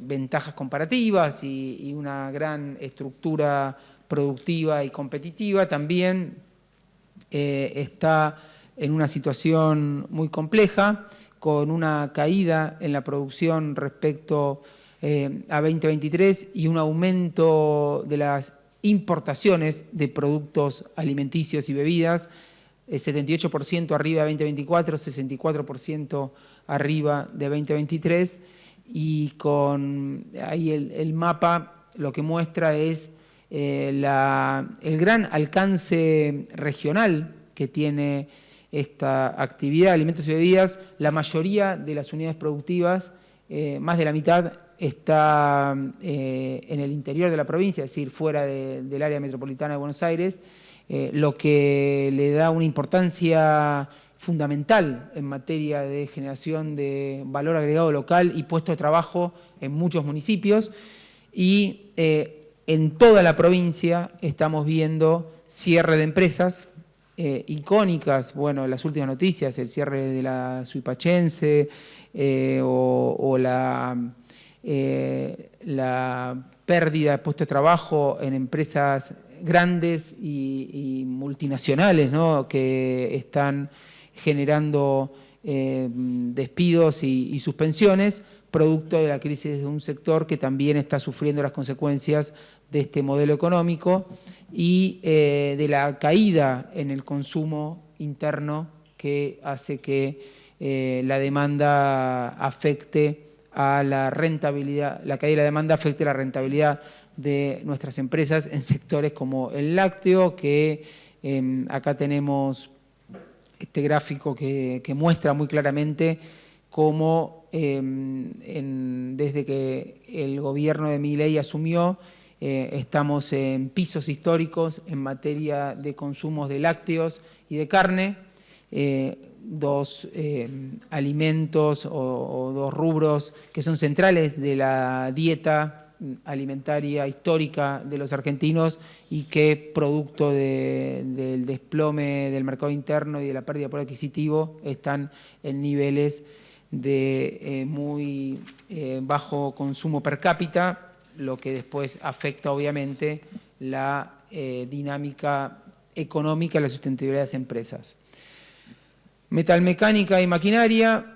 ventajas comparativas y una gran estructura productiva y competitiva, también está en una situación muy compleja, con una caída en la producción respecto a 2023 y un aumento de las importaciones de productos alimenticios y bebidas 78% arriba de 2024, 64% arriba de 2023, y con ahí el mapa lo que muestra es el gran alcance regional que tiene esta actividad, alimentos y bebidas. La mayoría de las unidades productivas, más de la mitad, está en el interior de la provincia, es decir, fuera del área metropolitana de Buenos Aires, lo que le da una importancia fundamental en materia de generación de valor agregado local y puestos de trabajo en muchos municipios. Y en toda la provincia estamos viendo cierre de empresas icónicas. Bueno, las últimas noticias, el cierre de la Suipachense o la pérdida de puestos de trabajo en empresas grandes y multinacionales, ¿no?, que están generando despidos y suspensiones, producto de la crisis de un sector que también está sufriendo las consecuencias de este modelo económico y de la caída en el consumo interno, que hace que la demanda afecte a la rentabilidad, la caída de la demanda afecte la rentabilidad de nuestras empresas en sectores como el lácteo, que acá tenemos este gráfico que muestra muy claramente cómo desde que el gobierno de Milei asumió, estamos en pisos históricos en materia de consumos de lácteos y de carne, dos alimentos o dos rubros que son centrales de la dieta alimentaria histórica de los argentinos y que, producto del desplome del mercado interno y de la pérdida de poder adquisitivo, están en niveles de muy bajo consumo per cápita, lo que después afecta obviamente la dinámica económica y la sustentabilidad de las empresas. Metalmecánica y maquinaria,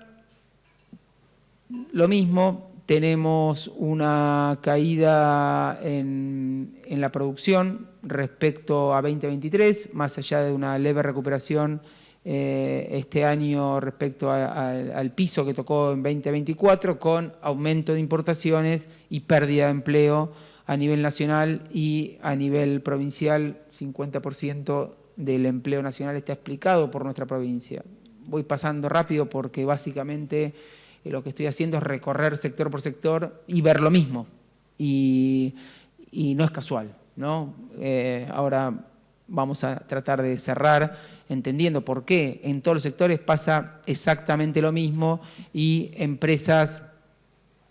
lo mismo. Tenemos una caída en la producción respecto a 2023, más allá de una leve recuperación este año respecto al piso que tocó en 2024, con aumento de importaciones y pérdida de empleo a nivel nacional y a nivel provincial. 50% del empleo nacional está explicado por nuestra provincia. Voy pasando rápido porque básicamente lo que estoy haciendo es recorrer sector por sector y ver lo mismo. Y no es casual, ¿no? Ahora vamos a tratar de cerrar entendiendo por qué en todos los sectores pasa exactamente lo mismo, y empresas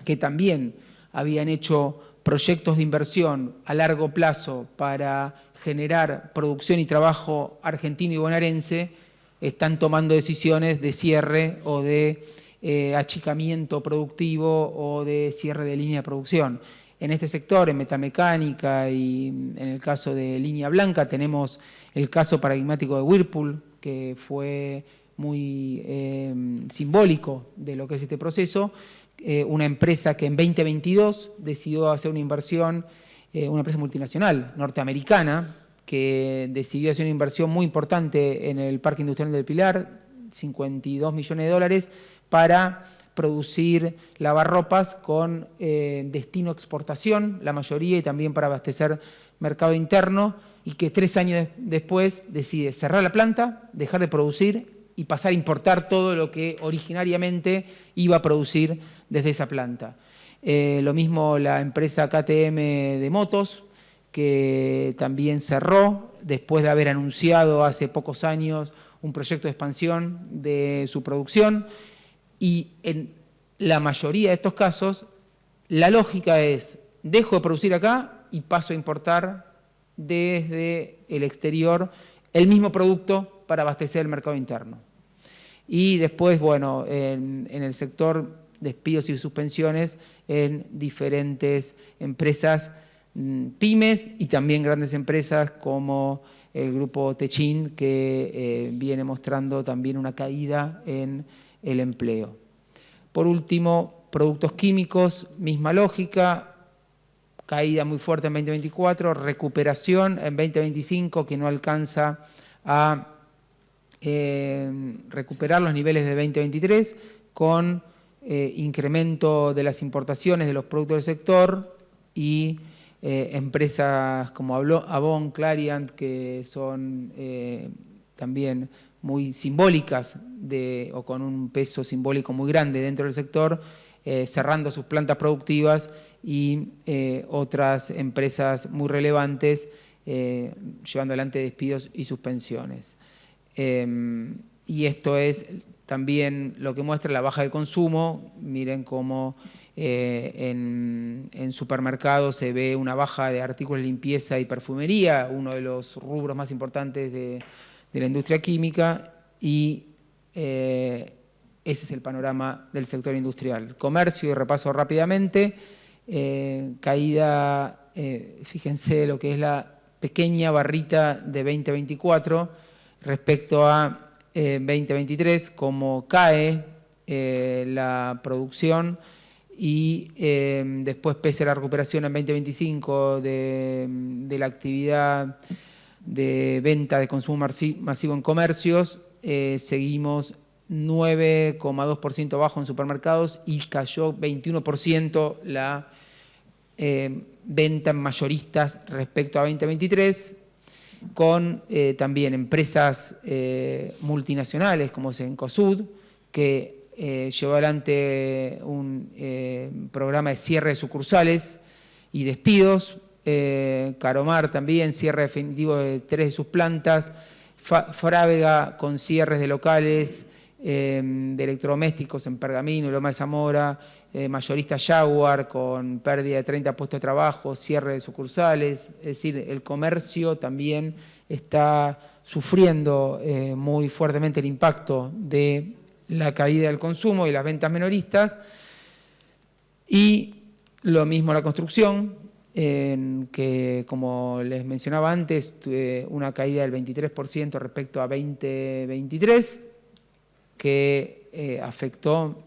que también habían hecho proyectos de inversión a largo plazo para generar producción y trabajo argentino y bonaerense están tomando decisiones de cierre o de achicamiento productivo o de cierre de línea de producción. En este sector, en metalmecánica y en el caso de Línea Blanca, tenemos el caso paradigmático de Whirlpool, que fue muy simbólico de lo que es este proceso. Una empresa que en 2022 decidió hacer una inversión, una empresa multinacional norteamericana, que decidió hacer una inversión muy importante en el Parque Industrial del Pilar, 52 millones de dólares, para producir lavarropas con destino exportación, la mayoría, y también para abastecer mercado interno, y que 3 años después decide cerrar la planta, dejar de producir y pasar a importar todo lo que originariamente iba a producir desde esa planta. Lo mismo la empresa KTM de motos, que también cerró después de haber anunciado hace pocos años un proyecto de expansión de su producción. Y en la mayoría de estos casos, la lógica es: dejo de producir acá y paso a importar desde el exterior el mismo producto para abastecer el mercado interno. Y después, bueno, en el sector despidos y suspensiones en diferentes empresas, pymes y también grandes empresas como el grupo Techin, que viene mostrando también una caída en el empleo. Por último, productos químicos, misma lógica, caída muy fuerte en 2024, recuperación en 2025 que no alcanza a recuperar los niveles de 2023 con incremento de las importaciones de los productos del sector y empresas como Avon, Clariant, que son también muy simbólicas o con un peso simbólico muy grande dentro del sector, cerrando sus plantas productivas y otras empresas muy relevantes llevando adelante despidos y suspensiones. Y esto es también lo que muestra la baja del consumo. Miren cómo en supermercados se ve una baja de artículos de limpieza y perfumería, uno de los rubros más importantes de la industria química, y ese es el panorama del sector industrial. Comercio, y repaso rápidamente, caída, fíjense lo que es la pequeña barrita de 2024 respecto a 2023, como cae la producción y después, pese a la recuperación en 2025 de la actividad de venta de consumo masivo en comercios, seguimos 9,2% bajo en supermercados y cayó 21% la venta en mayoristas respecto a 2023, con también empresas multinacionales como Cencosud, que llevó adelante un programa de cierre de sucursales y despidos. Caromar también, cierre definitivo de 3 de sus plantas. Frávega con cierres de locales de electrodomésticos en Pergamino, Loma de Zamora. Mayorista Jaguar con pérdida de 30 puestos de trabajo, cierre de sucursales. Es decir, el comercio también está sufriendo muy fuertemente el impacto de la caída del consumo y las ventas minoristas. Y lo mismo la construcción, que, como les mencionaba antes, tuve una caída del 23% respecto a 2023, que afectó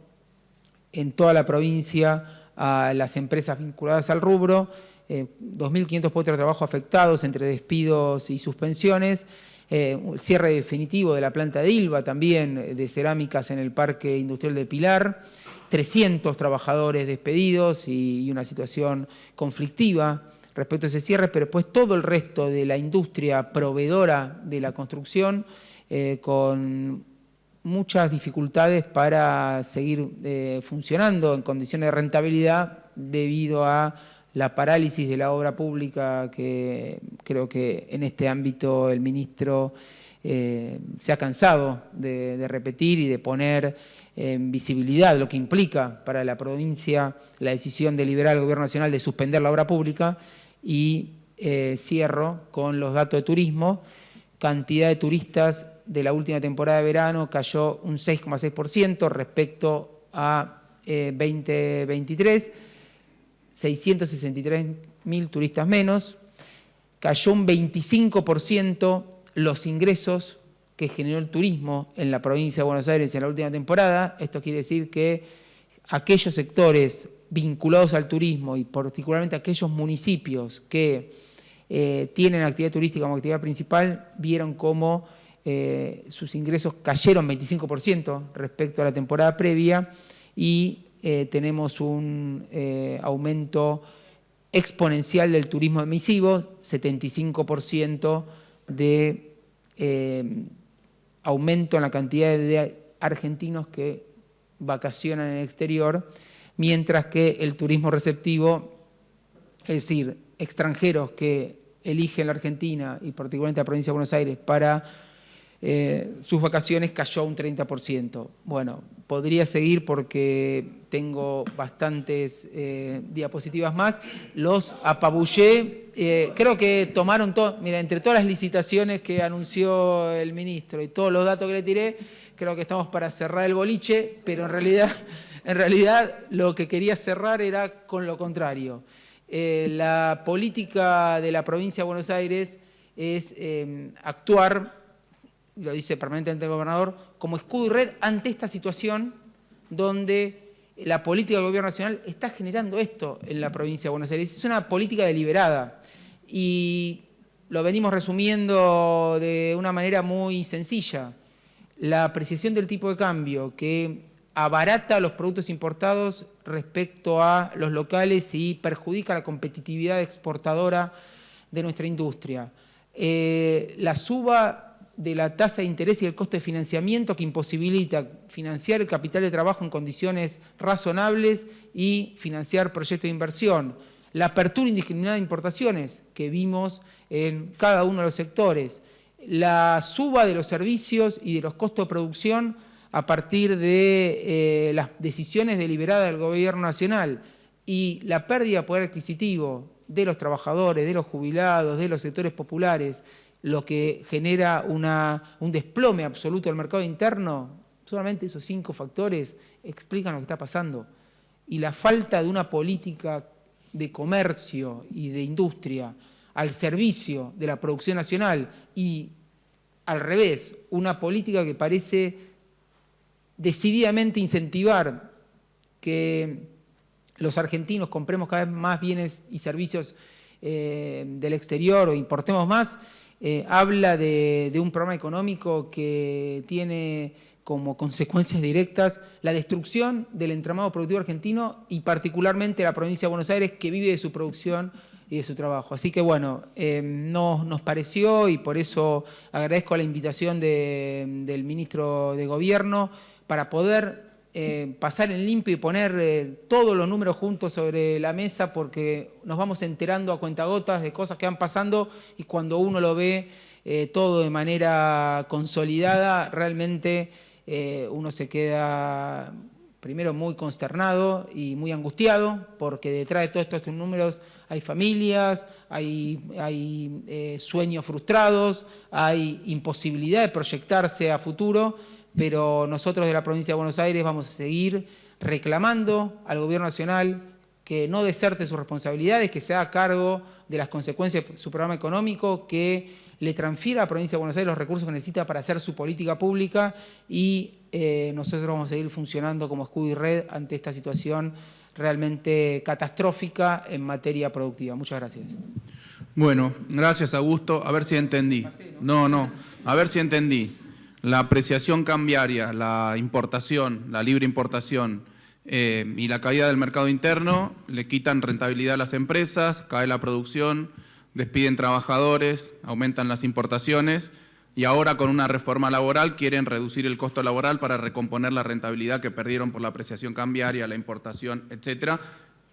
en toda la provincia a las empresas vinculadas al rubro. 2.500 puestos de trabajo afectados entre despidos y suspensiones. El cierre definitivo de la planta de Ilva, también de cerámicas en el Parque Industrial de Pilar. 300 trabajadores despedidos y una situación conflictiva respecto a ese cierre, pero pues todo el resto de la industria proveedora de la construcción con muchas dificultades para seguir funcionando en condiciones de rentabilidad debido a la parálisis de la obra pública, que creo que en este ámbito el ministro se ha cansado de repetir y de poner en visibilidad lo que implica para la provincia la decisión deliberada del Gobierno Nacional de suspender la obra pública. Y cierro con los datos de turismo. Cantidad de turistas de la última temporada de verano cayó un 6,6% respecto a 2023, 663.000 turistas menos. Cayó un 25% los ingresos que generó el turismo en la provincia de Buenos Aires en la última temporada. Esto quiere decir que aquellos sectores vinculados al turismo y particularmente aquellos municipios que tienen actividad turística como actividad principal, vieron cómo sus ingresos cayeron 25% respecto a la temporada previa y tenemos un aumento exponencial del turismo emisivo, 75% de aumento en la cantidad de argentinos que vacacionan en el exterior, mientras que el turismo receptivo, es decir, extranjeros que eligen la Argentina y particularmente la provincia de Buenos Aires para sus vacaciones, cayó un 30%. Bueno, podría seguir porque tengo bastantes diapositivas más. Los apabullé. Creo que tomaron todo. Mira, entre todas las licitaciones que anunció el ministro y todos los datos que le tiré, creo que estamos para cerrar el boliche, pero en realidad lo que quería cerrar era con lo contrario. La política de la provincia de Buenos Aires es actuar, lo dice permanentemente el gobernador, como escudo y red ante esta situación donde la política del Gobierno Nacional está generando esto en la provincia de Buenos Aires. Es una política deliberada y lo venimos resumiendo de una manera muy sencilla. la apreciación del tipo de cambio que abarata los productos importados respecto a los locales y perjudica la competitividad exportadora de nuestra industria. La suba de la tasa de interés y el costo de financiamiento que imposibilita financiar el capital de trabajo en condiciones razonables y financiar proyectos de inversión. La apertura indiscriminada de importaciones que vimos en cada uno de los sectores. La suba de los servicios y de los costos de producción a partir de las decisiones deliberadas del Gobierno Nacional y la pérdida de poder adquisitivo de los trabajadores, de los jubilados, de los sectores populares, lo que genera un desplome absoluto del mercado interno, solamente esos 5 factores explican lo que está pasando. Y la falta de una política de comercio y de industria al servicio de la producción nacional y, al revés, una política que parece decididamente incentivar que los argentinos compremos cada vez más bienes y servicios del exterior o importemos más, habla de un programa económico que tiene como consecuencias directas la destrucción del entramado productivo argentino y particularmente la provincia de Buenos Aires, que vive de su producción y de su trabajo. Así que bueno, nos pareció, y por eso agradezco la invitación del ministro de Gobierno, para poder pasar en limpio y poner todos los números juntos sobre la mesa, porque nos vamos enterando a cuentagotas de cosas que van pasando y cuando uno lo ve todo de manera consolidada, realmente uno se queda primero muy consternado y muy angustiado, porque detrás de todos estos números hay familias, hay sueños frustrados, hay imposibilidad de proyectarse a futuro. Pero nosotros de la provincia de Buenos Aires vamos a seguir reclamando al Gobierno Nacional que no deserte sus responsabilidades, que se haga cargo de las consecuencias de su programa económico, que le transfiera a la provincia de Buenos Aires los recursos que necesita para hacer su política pública y nosotros vamos a seguir funcionando como escudo y red ante esta situación realmente catastrófica en materia productiva. Muchas gracias. Bueno, gracias Augusto. A ver si entendí. No, a ver si entendí. La apreciación cambiaria, la importación, la libre importación y la caída del mercado interno le quitan rentabilidad a las empresas, cae la producción, despiden trabajadores, aumentan las importaciones y ahora con una reforma laboral quieren reducir el costo laboral para recomponer la rentabilidad que perdieron por la apreciación cambiaria, la importación, etcétera,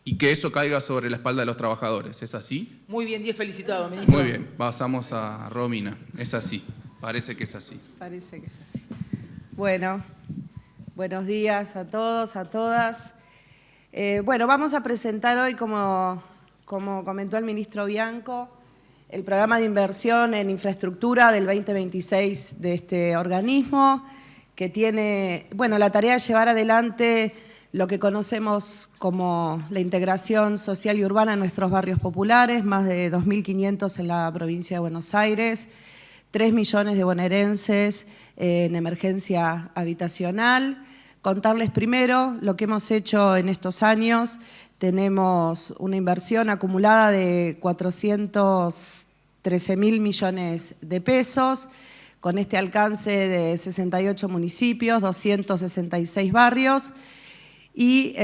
y que eso caiga sobre la espalda de los trabajadores. ¿Es así? Muy bien, 10 felicitados, ministro. Muy bien, pasamos a Romina. Es así. Parece que es así. Parece que es así. Bueno, buenos días a todos, a todas. Bueno, vamos a presentar hoy, como comentó el ministro Bianco, el programa de inversión en infraestructura del 2026 de este organismo, que tiene, bueno, la tarea de llevar adelante lo que conocemos como la integración social y urbana en nuestros barrios populares, más de 2.500 en la provincia de Buenos Aires, 3 millones de bonaerenses en emergencia habitacional. Contarles primero lo que hemos hecho en estos años. Tenemos una inversión acumulada de 413.000 millones de pesos, con este alcance de 68 municipios, 266 barrios, y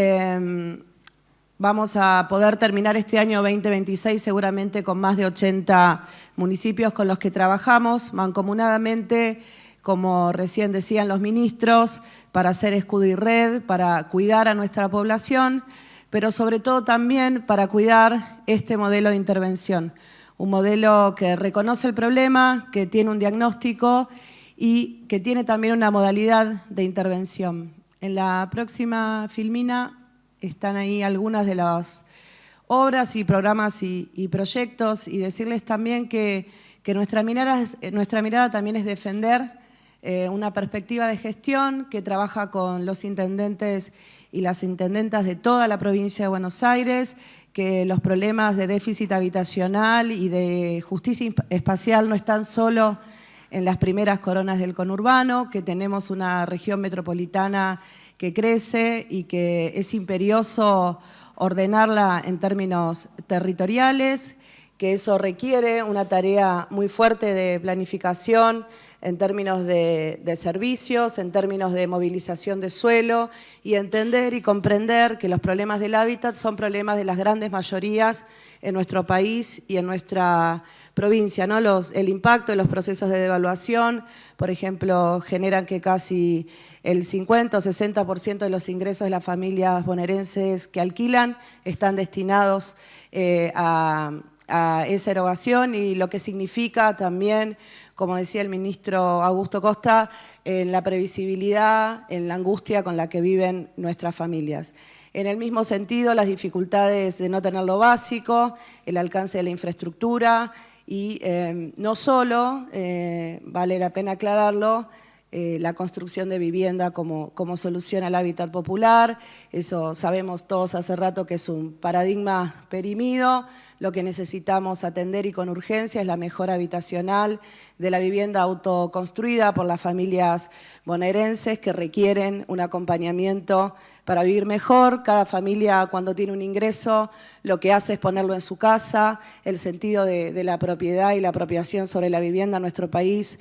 vamos a poder terminar este año 2026 seguramente con más de 80 municipios con los que trabajamos mancomunadamente, como recién decían los ministros, para hacer escudo y red, para cuidar a nuestra población, pero sobre todo también para cuidar este modelo de intervención. Un modelo que reconoce el problema, que tiene un diagnóstico y que tiene también una modalidad de intervención. En la próxima filmina están ahí algunas de las obras y programas y proyectos, y decirles también que nuestra mirada también es defender una perspectiva de gestión que trabaja con los intendentes y las intendentas de toda la provincia de Buenos Aires, que los problemas de déficit habitacional y de justicia espacial no están solo en las primeras coronas del conurbano, que tenemos una región metropolitana que crece y que es imperioso ordenarla en términos territoriales, que eso requiere una tarea muy fuerte de planificación en términos de servicios, en términos de movilización de suelo y entender y comprender que los problemas del hábitat son problemas de las grandes mayorías en nuestro país y en nuestra provincia, ¿no? El impacto de los procesos de devaluación, por ejemplo, generan que casi el 50 o 60% de los ingresos de las familias bonaerenses que alquilan están destinados a esa erogación y lo que significa también, como decía el ministro Augusto Costa, en la previsibilidad, en la angustia con la que viven nuestras familias. En el mismo sentido, las dificultades de no tener lo básico, el alcance de la infraestructura y no solo, vale la pena aclararlo, la construcción de vivienda como solución al hábitat popular. Eso sabemos todos hace rato que es un paradigma perimido. Lo que necesitamos atender y con urgencia es la mejora habitacional de la vivienda autoconstruida por las familias bonaerenses que requieren un acompañamiento para vivir mejor. Cada familia, cuando tiene un ingreso, lo que hace es ponerlo en su casa. El sentido de la propiedad y la apropiación sobre la vivienda en nuestro país,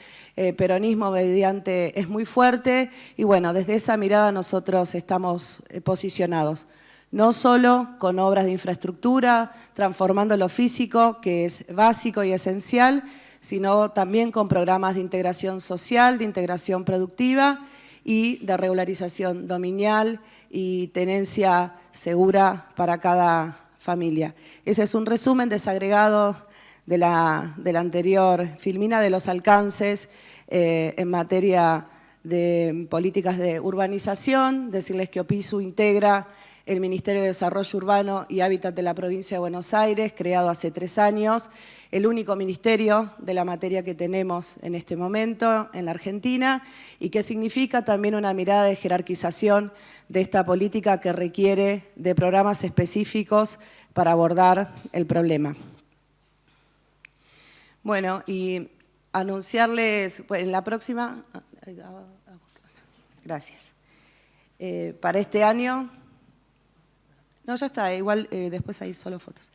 peronismo mediante, es muy fuerte. Y bueno, desde esa mirada nosotros estamos posicionados. No solo con obras de infraestructura, transformando lo físico, que es básico y esencial, sino también con programas de integración social, de integración productiva y de regularización dominial y tenencia segura para cada familia. Ese es un resumen desagregado de la anterior filmina de los alcances en materia de políticas de urbanización. Decirles que OPISU integra el Ministerio de Desarrollo Urbano y Hábitat de la Provincia de Buenos Aires, creado hace 3 años, el único ministerio de la materia que tenemos en este momento en la Argentina y que significa también una mirada de jerarquización de esta política que requiere de programas específicos para abordar el problema. Bueno, y anunciarles, pues, en la próxima, gracias, para este año. No, ya está, igual después hay solo fotos.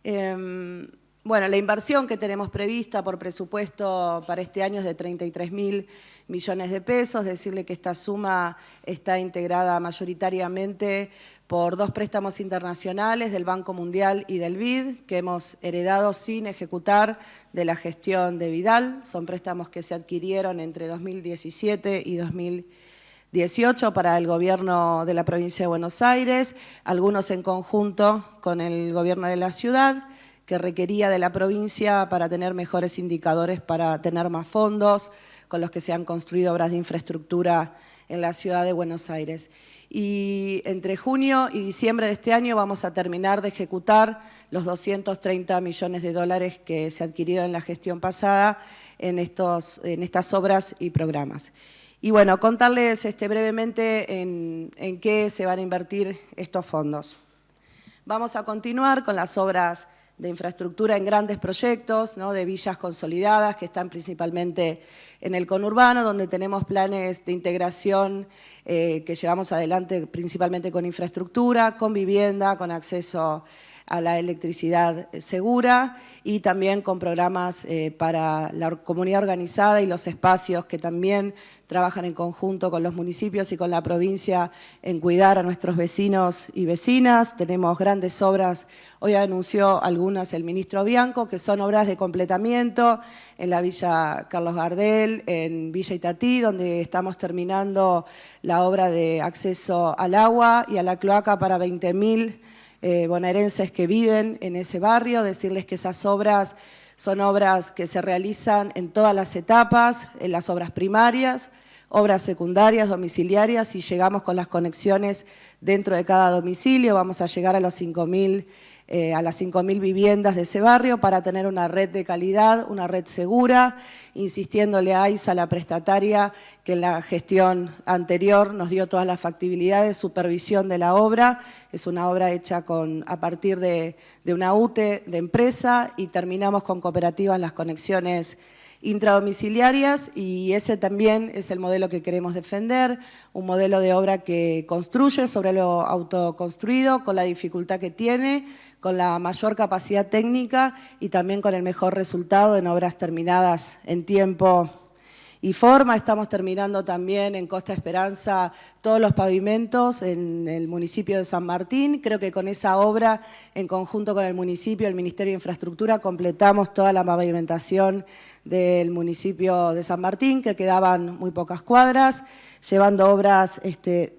Bueno, la inversión que tenemos prevista por presupuesto para este año es de 33.000 millones de pesos. Decirle que esta suma está integrada mayoritariamente por 2 préstamos internacionales del Banco Mundial y del BID, que hemos heredado sin ejecutar de la gestión de Vidal. Son préstamos que se adquirieron entre 2017 y 2018 para el gobierno de la provincia de Buenos Aires, algunos en conjunto con el gobierno de la ciudad, que requería de la provincia para tener mejores indicadores, para tener más fondos, con los que se han construido obras de infraestructura en la ciudad de Buenos Aires. Y entre junio y diciembre de este año vamos a terminar de ejecutar los 230 millones de dólares que se adquirieron en la gestión pasada en estas obras y programas. Y bueno, contarles brevemente en qué se van a invertir estos fondos. Vamos a continuar con las obras de infraestructura en grandes proyectos, ¿no?, de villas consolidadas que están principalmente en el conurbano, donde tenemos planes de integración que llevamos adelante principalmente con infraestructura, con vivienda, con acceso a la electricidad segura y también con programas para la comunidad organizada y los espacios que también trabajan en conjunto con los municipios y con la provincia en cuidar a nuestros vecinos y vecinas. Tenemos grandes obras, hoy anunció algunas el ministro Bianco, que son obras de completamiento en la Villa Carlos Gardel, en Villa Itatí, donde estamos terminando la obra de acceso al agua y a la cloaca para 20.000 bonaerenses que viven en ese barrio. Decirles que esas obras son obras que se realizan en todas las etapas, en las obras primarias, obras secundarias, domiciliarias, y llegamos con las conexiones dentro de cada domicilio. Vamos a llegar a los 5.000, a las 5.000 viviendas de ese barrio para tener una red de calidad, una red segura, insistiéndole a AISA, la prestataria, que en la gestión anterior nos dio todas las factibilidades, supervisión de la obra. Es una obra hecha a partir de una UTE de empresa y terminamos con cooperativas las conexiones intradomiciliarias, y ese también es el modelo que queremos defender, un modelo de obra que construye sobre lo autoconstruido con la dificultad que tiene, con la mayor capacidad técnica y también con el mejor resultado en obras terminadas en tiempo y forma. Estamos terminando también en Costa Esperanza todos los pavimentos en el municipio de San Martín. Creo que con esa obra, en conjunto con el municipio, el Ministerio de Infraestructura, completamos toda la pavimentación del municipio de San Martín, que quedaban muy pocas cuadras, llevando obras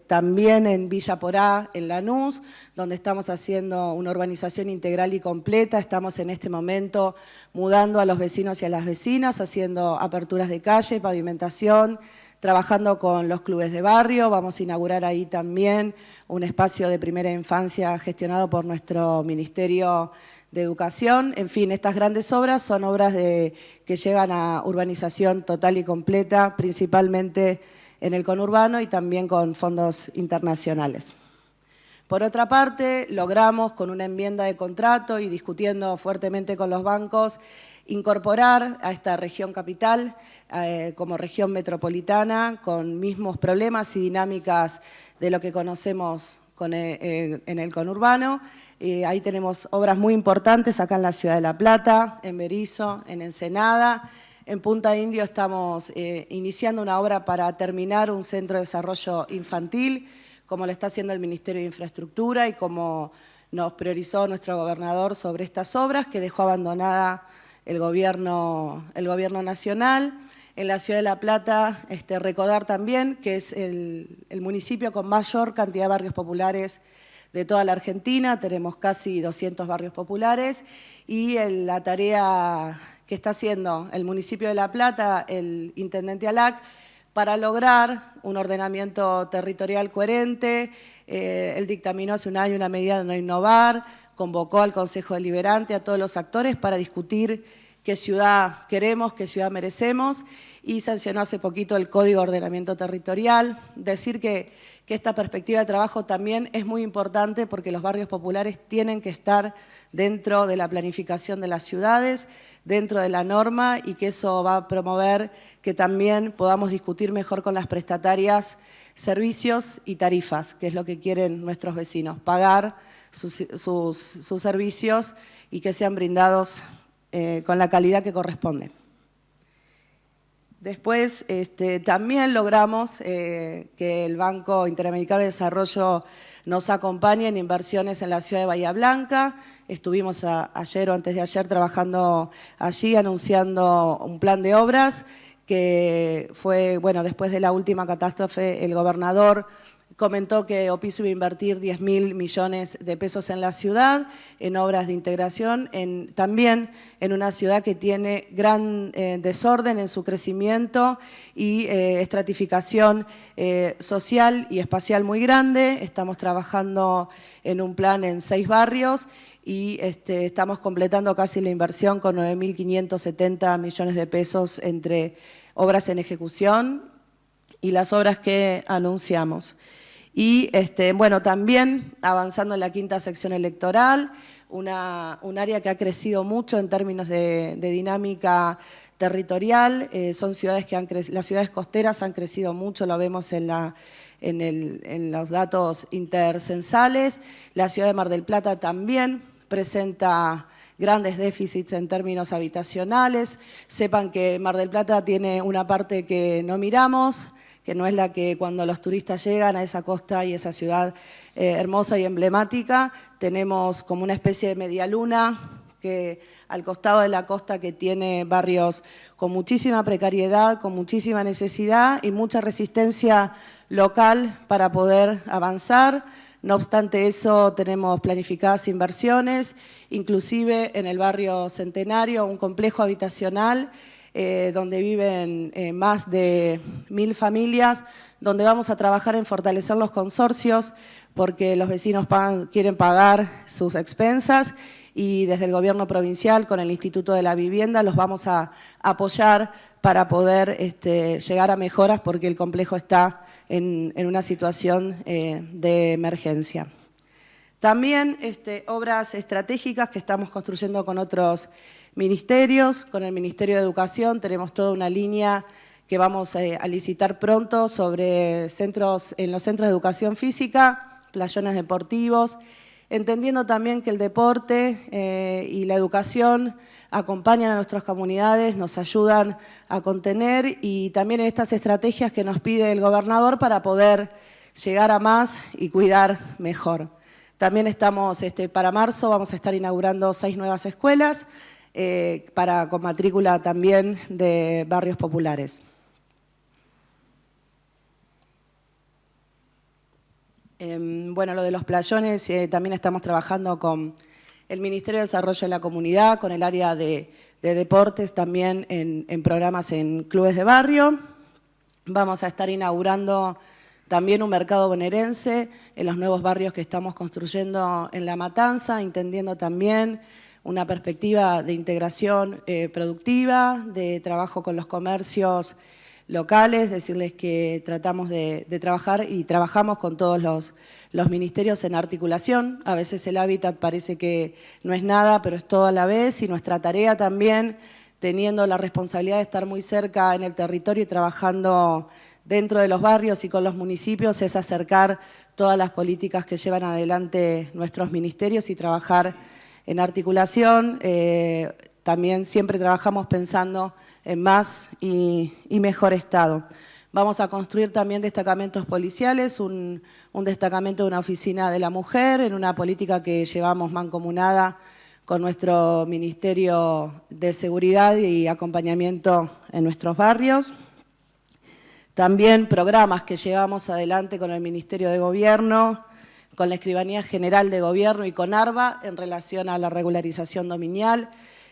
también en Villa Porá, en Lanús, donde estamos haciendo una urbanización integral y completa. Estamos en este momento mudando a los vecinos y a las vecinas, haciendo aperturas de calle, pavimentación, trabajando con los clubes de barrio. Vamos a inaugurar ahí también un espacio de primera infancia gestionado por nuestro Ministerio de Educación. En fin, estas grandes obras son obras que llegan a urbanización total y completa, principalmente en el conurbano y también con fondos internacionales. Por otra parte, logramos con una enmienda de contrato y discutiendo fuertemente con los bancos, incorporar a esta región capital como región metropolitana con mismos problemas y dinámicas de lo que conocemos en el conurbano. Ahí tenemos obras muy importantes acá en la Ciudad de La Plata, en Berisso, en Ensenada. En Punta Indio estamos iniciando una obra para terminar un centro de desarrollo infantil, como lo está haciendo el Ministerio de Infraestructura y como nos priorizó nuestro gobernador sobre estas obras, que dejó abandonada el gobierno nacional. En la Ciudad de La Plata, recordar también que es el municipio con mayor cantidad de barrios populares de toda la Argentina. Tenemos casi 200 barrios populares y la tarea que está haciendo el municipio de La Plata, el intendente Alac, para lograr un ordenamiento territorial coherente. Él dictaminó hace un año una medida de no innovar, convocó al Consejo Deliberante, a todos los actores para discutir qué ciudad queremos, qué ciudad merecemos, y sancionó hace poquito el Código de Ordenamiento Territorial. Decir que esta perspectiva de trabajo también es muy importante porque los barrios populares tienen que estar dentro de la planificación de las ciudades, dentro de la norma, y que eso va a promover que también podamos discutir mejor con las prestatarias servicios y tarifas, que es lo que quieren nuestros vecinos, pagar sus servicios y que sean brindados con la calidad que corresponde. Después también logramos que el Banco Interamericano de Desarrollo nos acompañe en inversiones en la ciudad de Bahía Blanca. Estuvimos ayer o antes de ayer trabajando allí, anunciando un plan de obras que fue, bueno, después de la última catástrofe, el gobernador comentó que Opiso iba a invertir 10.000 millones de pesos en la ciudad, en obras de integración, también en una ciudad que tiene gran desorden en su crecimiento y estratificación social y espacial muy grande. Estamos trabajando en un plan en 6 barrios y estamos completando casi la inversión con 9.570 millones de pesos entre obras en ejecución y las obras que anunciamos. Y bueno, también avanzando en la 5ª sección electoral, un área que ha crecido mucho en términos de dinámica territorial. Son ciudades las ciudades costeras han crecido mucho, lo vemos en los datos intercensales. La ciudad de Mar del Plata también presenta grandes déficits en términos habitacionales. Sepan que Mar del Plata tiene una parte que no miramos, que no es la que cuando los turistas llegan a esa costa y esa ciudad hermosa y emblemática, tenemos como una especie de media luna que al costado de la costa, que tiene barrios con muchísima precariedad, con muchísima necesidad y mucha resistencia local para poder avanzar. No obstante eso, tenemos planificadas inversiones, inclusive en el barrio Centenario, un complejo habitacional donde viven más de 1.000 familias, donde vamos a trabajar en fortalecer los consorcios, porque los vecinos quieren pagar sus expensas, y desde el gobierno provincial, con el Instituto de la Vivienda, los vamos a apoyar para poder llegar a mejoras, porque el complejo está en una situación de emergencia. También obras estratégicas que estamos construyendo con otros ministerios. Con el Ministerio de Educación tenemos toda una línea que vamos a licitar pronto sobre en los centros de educación física, playones deportivos, entendiendo también que el deporte y la educación acompañan a nuestras comunidades, nos ayudan a contener y también en estas estrategias que nos pide el gobernador para poder llegar a más y cuidar mejor. También estamos, para marzo vamos a estar inaugurando 6 nuevas escuelas con matrícula también de barrios populares. Bueno, lo de los playones, también estamos trabajando con el Ministerio de Desarrollo de la Comunidad, con el área de deportes también en programas en clubes de barrio. Vamos a estar inaugurando también un mercado bonaerense en los nuevos barrios que estamos construyendo en La Matanza, entendiendo también una perspectiva de integración productiva, de trabajo con los comercios locales, decirles que tratamos de trabajar y trabajamos con todos los ministerios en articulación. A veces el hábitat parece que no es nada, pero es todo a la vez, y nuestra tarea también, teniendo la responsabilidad de estar muy cerca en el territorio y trabajando dentro de los barrios y con los municipios, es acercar todas las políticas que llevan adelante nuestros ministerios y trabajar en articulación. También siempre trabajamos pensando en más y mejor estado. Vamos a construir también destacamentos policiales, un destacamento de una oficina de la mujer, en una política que llevamos mancomunada con nuestro Ministerio de Seguridad y acompañamiento en nuestros barrios. También programas que llevamos adelante con el Ministerio de Gobierno, con la Escribanía General de Gobierno y con ARBA en relación a la regularización dominial.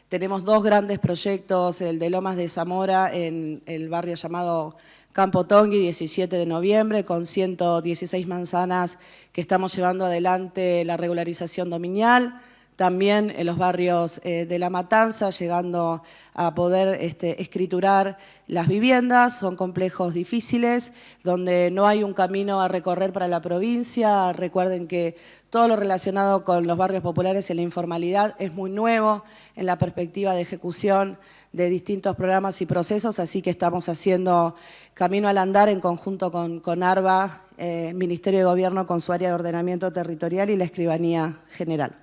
Tenemos 2 grandes proyectos, el de Lomas de Zamora en el barrio llamado Campo Tongui, 17 de noviembre, con 116 manzanas que estamos llevando adelante la regularización dominial. También en los barrios de La Matanza, llegando a poder escriturar las viviendas. Son complejos difíciles, donde no hay un camino a recorrer para la provincia. Recuerden que todo lo relacionado con los barrios populares y la informalidad es muy nuevo en la perspectiva de ejecución de distintos programas y procesos, así que estamos haciendo camino al andar en conjunto con ARBA, Ministerio de Gobierno con su área de ordenamiento territorial y la Escribanía General.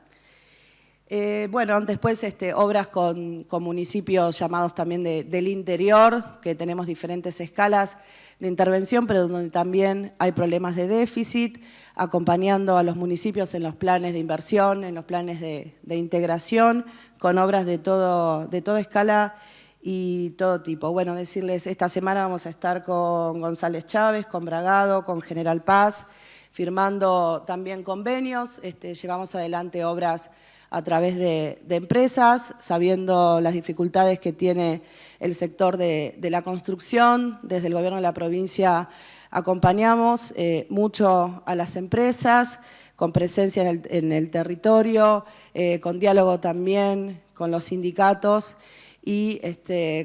Bueno, después obras con municipios llamados también del interior, que tenemos diferentes escalas de intervención, pero donde también hay problemas de déficit, acompañando a los municipios en los planes de inversión, en los planes de integración, con obras de toda escala y todo tipo. Bueno, decirles, esta semana vamos a estar con González Chávez, con Bragado, con General Paz, firmando también convenios. Llevamos adelante obras a través de empresas, sabiendo las dificultades que tiene el sector de la construcción. Desde el Gobierno de la provincia acompañamos mucho a las empresas, con presencia en el territorio, con diálogo también con los sindicatos y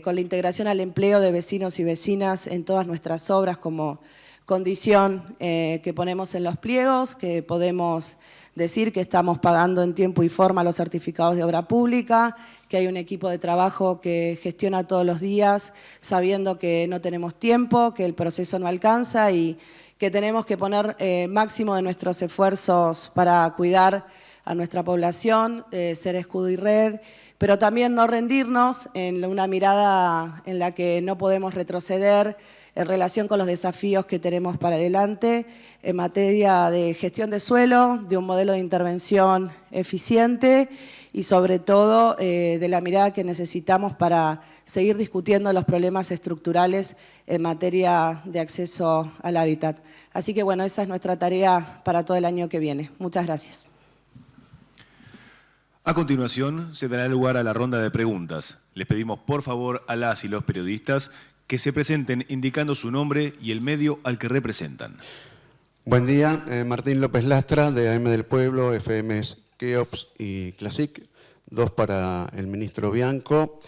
con la integración al empleo de vecinos y vecinas en todas nuestras obras como condición que ponemos en los pliegos, que podemos decir que estamos pagando en tiempo y forma los certificados de obra pública, que hay un equipo de trabajo que gestiona todos los días, sabiendo que no tenemos tiempo, que el proceso no alcanza y que tenemos que poner máximo de nuestros esfuerzos para cuidar a nuestra población, ser escudo y red, pero también no rendirnos en una mirada en la que no podemos retroceder en relación con los desafíos que tenemos para adelante en materia de gestión de suelo, de un modelo de intervención eficiente y sobre todo de la mirada que necesitamos para seguir discutiendo los problemas estructurales en materia de acceso al hábitat. Así que bueno, esa es nuestra tarea para todo el año que viene. Muchas gracias. A continuación se dará lugar a la ronda de preguntas. Les pedimos por favor a las y los periodistas que se presenten indicando su nombre y el medio al que representan. Buen día, Martín López Lastra, de AM del Pueblo, FMs Keops y Classic. 2 para el ministro Bianco.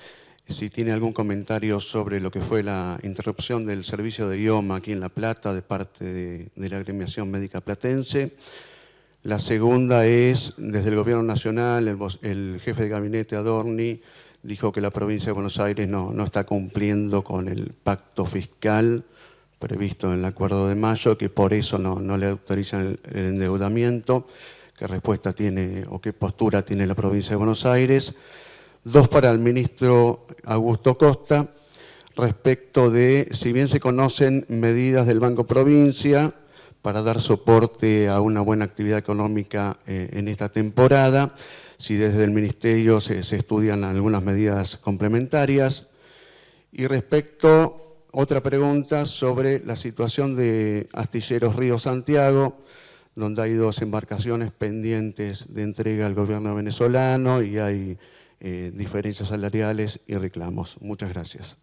Si tiene algún comentario sobre lo que fue la interrupción del servicio de IOMA aquí en La Plata de parte de la agremiación médica platense. La segunda es, desde el Gobierno Nacional, el jefe de gabinete Adorni dijo que la provincia de Buenos Aires no está cumpliendo con el pacto fiscal previsto en el Acuerdo de Mayo, que por eso no le autorizan el endeudamiento. qué respuesta tiene o qué postura tiene la provincia de Buenos Aires. 2 para el ministro Augusto Costa, respecto de, si bien se conocen medidas del Banco Provincia para dar soporte a una buena actividad económica en esta temporada, si desde el Ministerio se estudian algunas medidas complementarias. Y respecto, otra pregunta sobre la situación de Astilleros Río Santiago, donde hay 2 embarcaciones pendientes de entrega al gobierno venezolano y hay diferencias salariales y reclamos. Muchas gracias.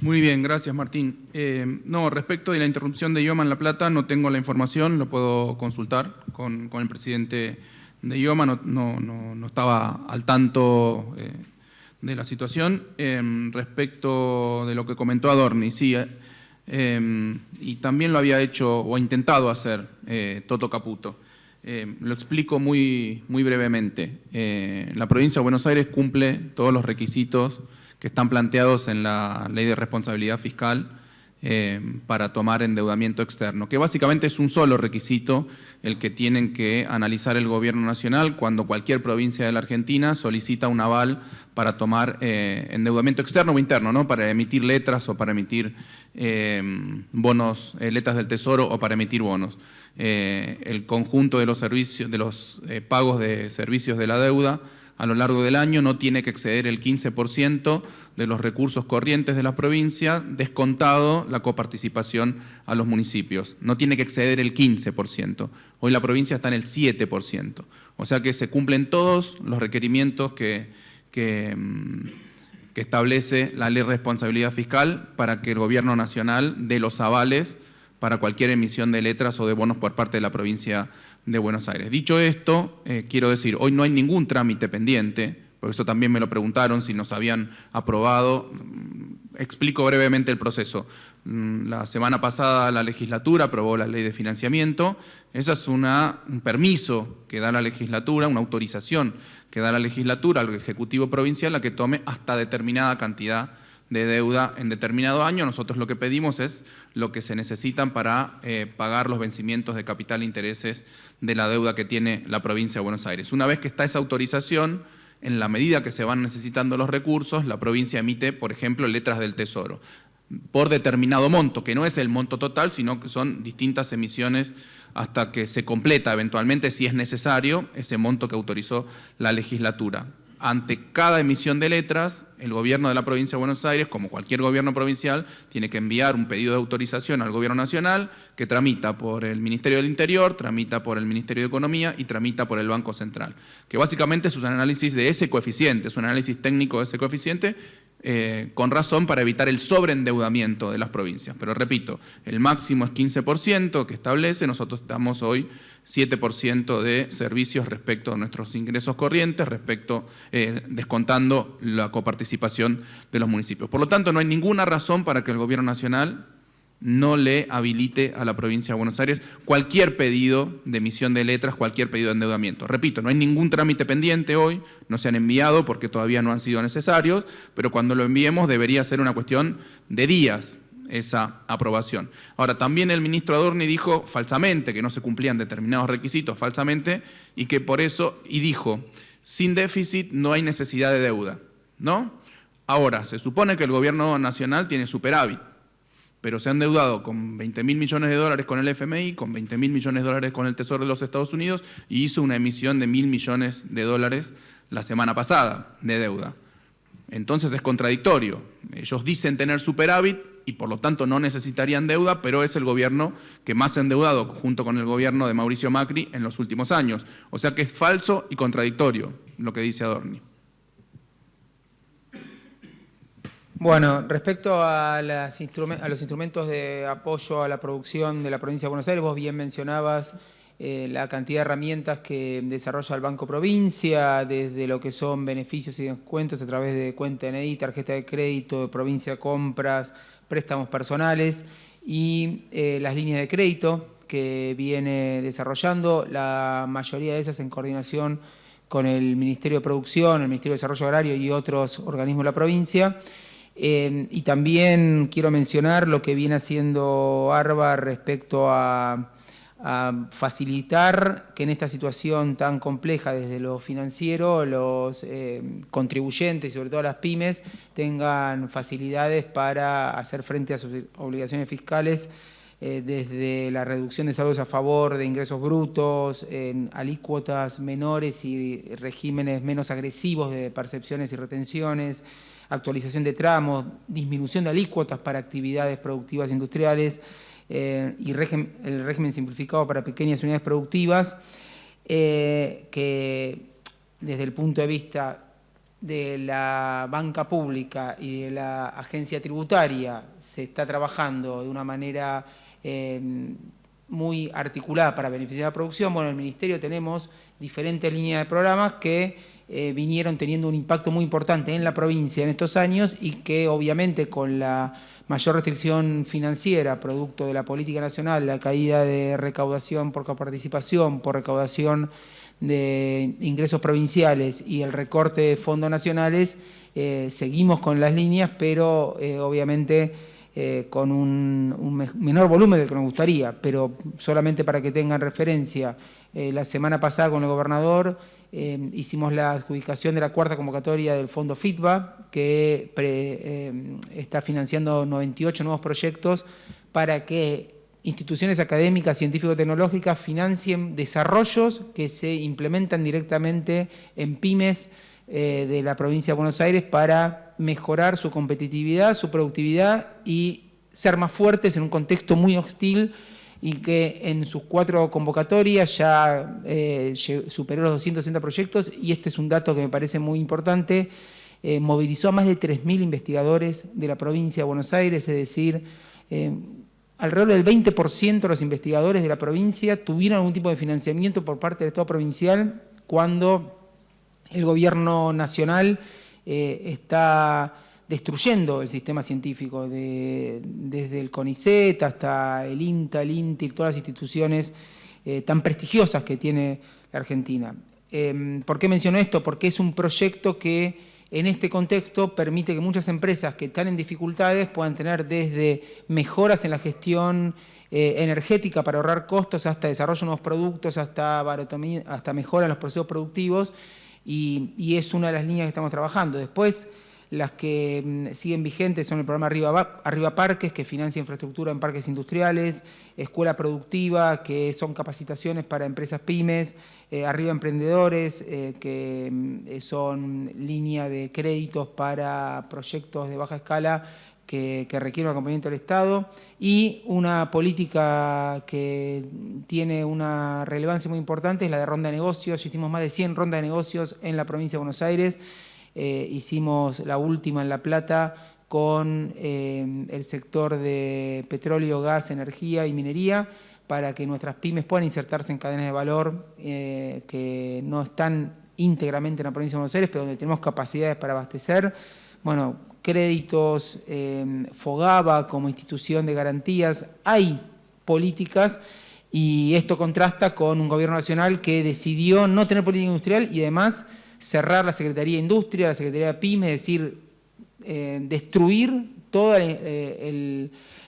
Muy bien, gracias Martín. No, respecto de la interrupción de IOMA en La Plata, no tengo la información, lo puedo consultar con el presidente de IOMA, no estaba al tanto de la situación. Respecto de lo que comentó Adorni, sí, y también lo había hecho o intentado hacer Toto Caputo. Lo explico muy brevemente. La provincia de Buenos Aires cumple todos los requisitos que están planteados en la Ley de Responsabilidad Fiscal para tomar endeudamiento externo, que básicamente es un solo requisito el que tienen que analizar el Gobierno Nacional cuando cualquier provincia de la Argentina solicita un aval para tomar endeudamiento externo o interno, ¿no? Para emitir letras o para emitir bonos, letras del Tesoro o para emitir bonos. El conjunto de los servicios, de los pagos de servicios de la deuda a lo largo del año no tiene que exceder el 15% de los recursos corrientes de la provincia, descontado la coparticipación a los municipios. No tiene que exceder el 15%. Hoy la provincia está en el 7%. O sea que se cumplen todos los requerimientos que establece la Ley de Responsabilidad Fiscal para que el Gobierno Nacional dé los avales para cualquier emisión de letras o de bonos por parte de la provincia de Buenos Aires. Dicho esto, quiero decir, hoy no hay ningún trámite pendiente, por eso también me lo preguntaron si nos habían aprobado. Explico brevemente el proceso. La semana pasada la legislatura aprobó la ley de financiamiento. Esa es un permiso que da la legislatura, una autorización que da la legislatura al Ejecutivo Provincial a que tome hasta determinada cantidad de deuda en determinado año. Nosotros lo que pedimos es lo que se necesitan para pagar los vencimientos de capital e intereses de la deuda que tiene la provincia de Buenos Aires. Una vez que está esa autorización, en la medida que se van necesitando los recursos, la provincia emite, por ejemplo, letras del Tesoro, por determinado monto, que no es el monto total, sino que son distintas emisiones hasta que se completa eventualmente, si es necesario, ese monto que autorizó la legislatura. Ante cada emisión de letras, el gobierno de la provincia de Buenos Aires, como cualquier gobierno provincial, tiene que enviar un pedido de autorización al gobierno nacional que tramita por el Ministerio del Interior, tramita por el Ministerio de Economía y tramita por el Banco Central, que básicamente es un análisis de ese coeficiente, es un análisis técnico de ese coeficiente, con razón para evitar el sobreendeudamiento de las provincias. Pero repito, el máximo es 15% que establece, nosotros estamos hoy 7% de servicios respecto a nuestros ingresos corrientes, descontando la coparticipación de los municipios. Por lo tanto, no hay ninguna razón para que el Gobierno Nacional no le habilite a la provincia de Buenos Aires cualquier pedido de emisión de letras, cualquier pedido de endeudamiento. Repito, no hay ningún trámite pendiente hoy, no se han enviado porque todavía no han sido necesarios, pero cuando lo enviemos debería ser una cuestión de días esa aprobación. Ahora, también el ministro Adorni dijo falsamente que no se cumplían determinados requisitos, falsamente, y que por eso, y dijo, sin déficit no hay necesidad de deuda, ¿no? Ahora, se supone que el gobierno nacional tiene superávit, pero se han endeudado con 20.000 millones de dólares con el FMI, con 20.000 millones de dólares con el Tesoro de los Estados Unidos y hizo una emisión de 1.000 millones de dólares la semana pasada de deuda. Entonces es contradictorio. Ellos dicen tener superávit y por lo tanto no necesitarían deuda, pero es el gobierno que más se ha endeudado junto con el gobierno de Mauricio Macri en los últimos años. O sea que es falso y contradictorio lo que dice Adorni. Bueno, respecto a los instrumentos de apoyo a la producción de la provincia de Buenos Aires, vos bien mencionabas la cantidad de herramientas que desarrolla el Banco Provincia, desde lo que son beneficios y descuentos a través de cuenta DNI, tarjeta de crédito, de provincia compras, préstamos personales y las líneas de crédito que viene desarrollando, la mayoría de esas en coordinación con el Ministerio de Producción, el Ministerio de Desarrollo Agrario y otros organismos de la provincia. Y también quiero mencionar lo que viene haciendo ARBA respecto a a facilitar que en esta situación tan compleja desde lo financiero los contribuyentes y sobre todo las pymes tengan facilidades para hacer frente a sus obligaciones fiscales desde la reducción de saldos a favor de ingresos brutos, en alícuotas menores y regímenes menos agresivos de percepciones y retenciones, actualización de tramos, disminución de alícuotas para actividades productivas industriales, y el régimen simplificado para pequeñas unidades productivas, que desde el punto de vista de la banca pública y de la agencia tributaria se está trabajando de una manera muy articulada para beneficiar a la producción. Bueno, en el Ministerio tenemos diferentes líneas de programas que vinieron teniendo un impacto muy importante en la provincia en estos años y que obviamente con la mayor restricción financiera, producto de la política nacional, la caída de recaudación por coparticipación, por recaudación de ingresos provinciales y el recorte de fondos nacionales, seguimos con las líneas, pero obviamente con un menor volumen del que nos gustaría, pero solamente para que tengan referencia, la semana pasada con el gobernador hicimos la adjudicación de la cuarta convocatoria del fondo FITBA, que está financiando 98 nuevos proyectos para que instituciones académicas, científico-tecnológicas financien desarrollos que se implementan directamente en pymes de la provincia de Buenos Aires para mejorar su competitividad, su productividad y ser más fuertes en un contexto muy hostil, y que en sus 4 convocatorias ya superó los 260 proyectos, y este es un dato que me parece muy importante, movilizó a más de 3.000 investigadores de la provincia de Buenos Aires, es decir, alrededor del 20% de los investigadores de la provincia tuvieron algún tipo de financiamiento por parte del Estado provincial cuando el gobierno nacional está destruyendo el sistema científico, desde el CONICET hasta el INTA, el INTI, todas las instituciones tan prestigiosas que tiene la Argentina. ¿Por qué menciono esto? Porque es un proyecto que en este contexto permite que muchas empresas que están en dificultades puedan tener desde mejoras en la gestión energética para ahorrar costos, hasta desarrollo de nuevos productos, hasta mejora en los procesos productivos, y es una de las líneas que estamos trabajando. Después, las que siguen vigentes son el programa Arriba Parques, que financia infraestructura en parques industriales, Escuela Productiva, que son capacitaciones para empresas pymes, Arriba Emprendedores, que son línea de créditos para proyectos de baja escala que requieren un acompañamiento del Estado, y una política que tiene una relevancia muy importante es la de ronda de negocios. Hicimos más de 100 rondas de negocios en la provincia de Buenos Aires. Hicimos la última en La Plata con el sector de petróleo, gas, energía y minería, para que nuestras pymes puedan insertarse en cadenas de valor que no están íntegramente en la provincia de Buenos Aires, pero donde tenemos capacidades para abastecer. Bueno, créditos, FOGABA como institución de garantías, hay políticas, y esto contrasta con un gobierno nacional que decidió no tener política industrial y además cerrar la Secretaría de Industria, la Secretaría de Pyme, es decir, destruir toda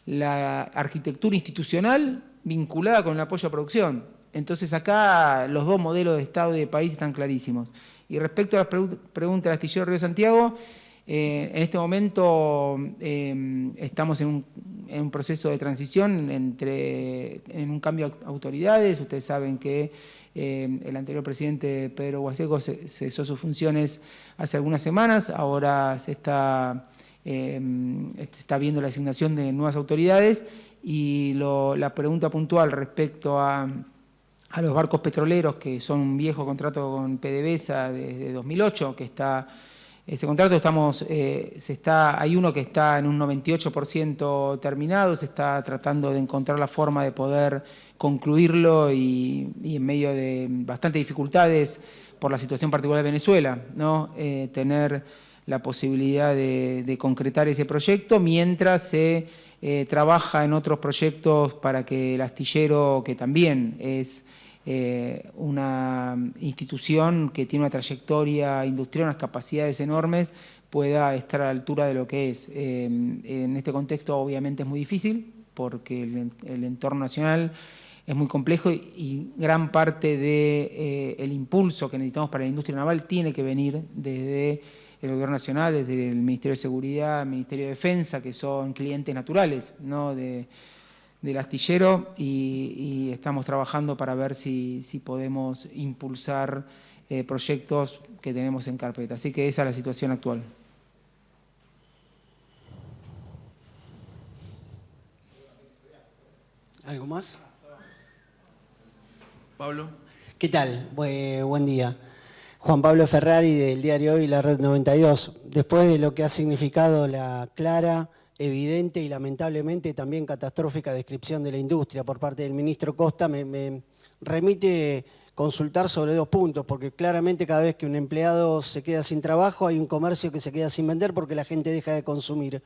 la arquitectura institucional vinculada con el apoyo a producción. Entonces acá los dos modelos de Estado y de país están clarísimos. Y respecto a la pregunta del astillero Río Santiago, en este momento estamos en un proceso de transición en un cambio de autoridades. Ustedes saben que el anterior presidente Pedro Guaseco cesó sus funciones hace algunas semanas. Ahora se está viendo la asignación de nuevas autoridades, y la pregunta puntual respecto a los barcos petroleros, que son un viejo contrato con PDVSA desde 2008, que está... Ese contrato hay uno que está en un 98% terminado, se está tratando de encontrar la forma de poder concluirlo, y en medio de bastantes dificultades por la situación particular de Venezuela, ¿no? Tener la posibilidad de concretar ese proyecto mientras se trabaja en otros proyectos para que el astillero, que también es una institución que tiene una trayectoria industrial, unas capacidades enormes, pueda estar a la altura de lo que es. En este contexto obviamente es muy difícil, porque el entorno nacional es muy complejo y gran parte del impulso que necesitamos para la industria naval tiene que venir desde el Gobierno Nacional, desde el Ministerio de Seguridad, el Ministerio de Defensa, que son clientes naturales, ¿no?, del astillero, y estamos trabajando para ver si podemos impulsar proyectos que tenemos en carpeta. Así que esa es la situación actual. ¿Algo más? Pablo. ¿Qué tal? Buen día. Juan Pablo Ferrari, del diario Hoy, la Red 92. Después de lo que ha significado la clara, evidente y lamentablemente también catastrófica descripción de la industria por parte del ministro Costa, me remite consultar sobre 2 puntos, porque claramente cada vez que un empleado se queda sin trabajo hay un comercio que se queda sin vender porque la gente deja de consumir.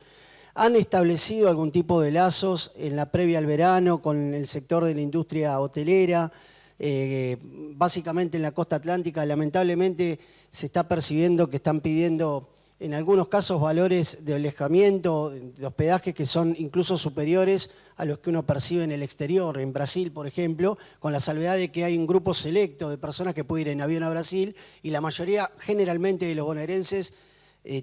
¿Han establecido algún tipo de lazos en la previa al verano con el sector de la industria hotelera? Básicamente en la costa atlántica, lamentablemente se está percibiendo que están pidiendo en algunos casos valores de alojamiento, de hospedaje que son incluso superiores a los que uno percibe en el exterior, en Brasil, por ejemplo, con la salvedad de que hay un grupo selecto de personas que pueden ir en avión a Brasil y la mayoría, generalmente, de los bonaerenses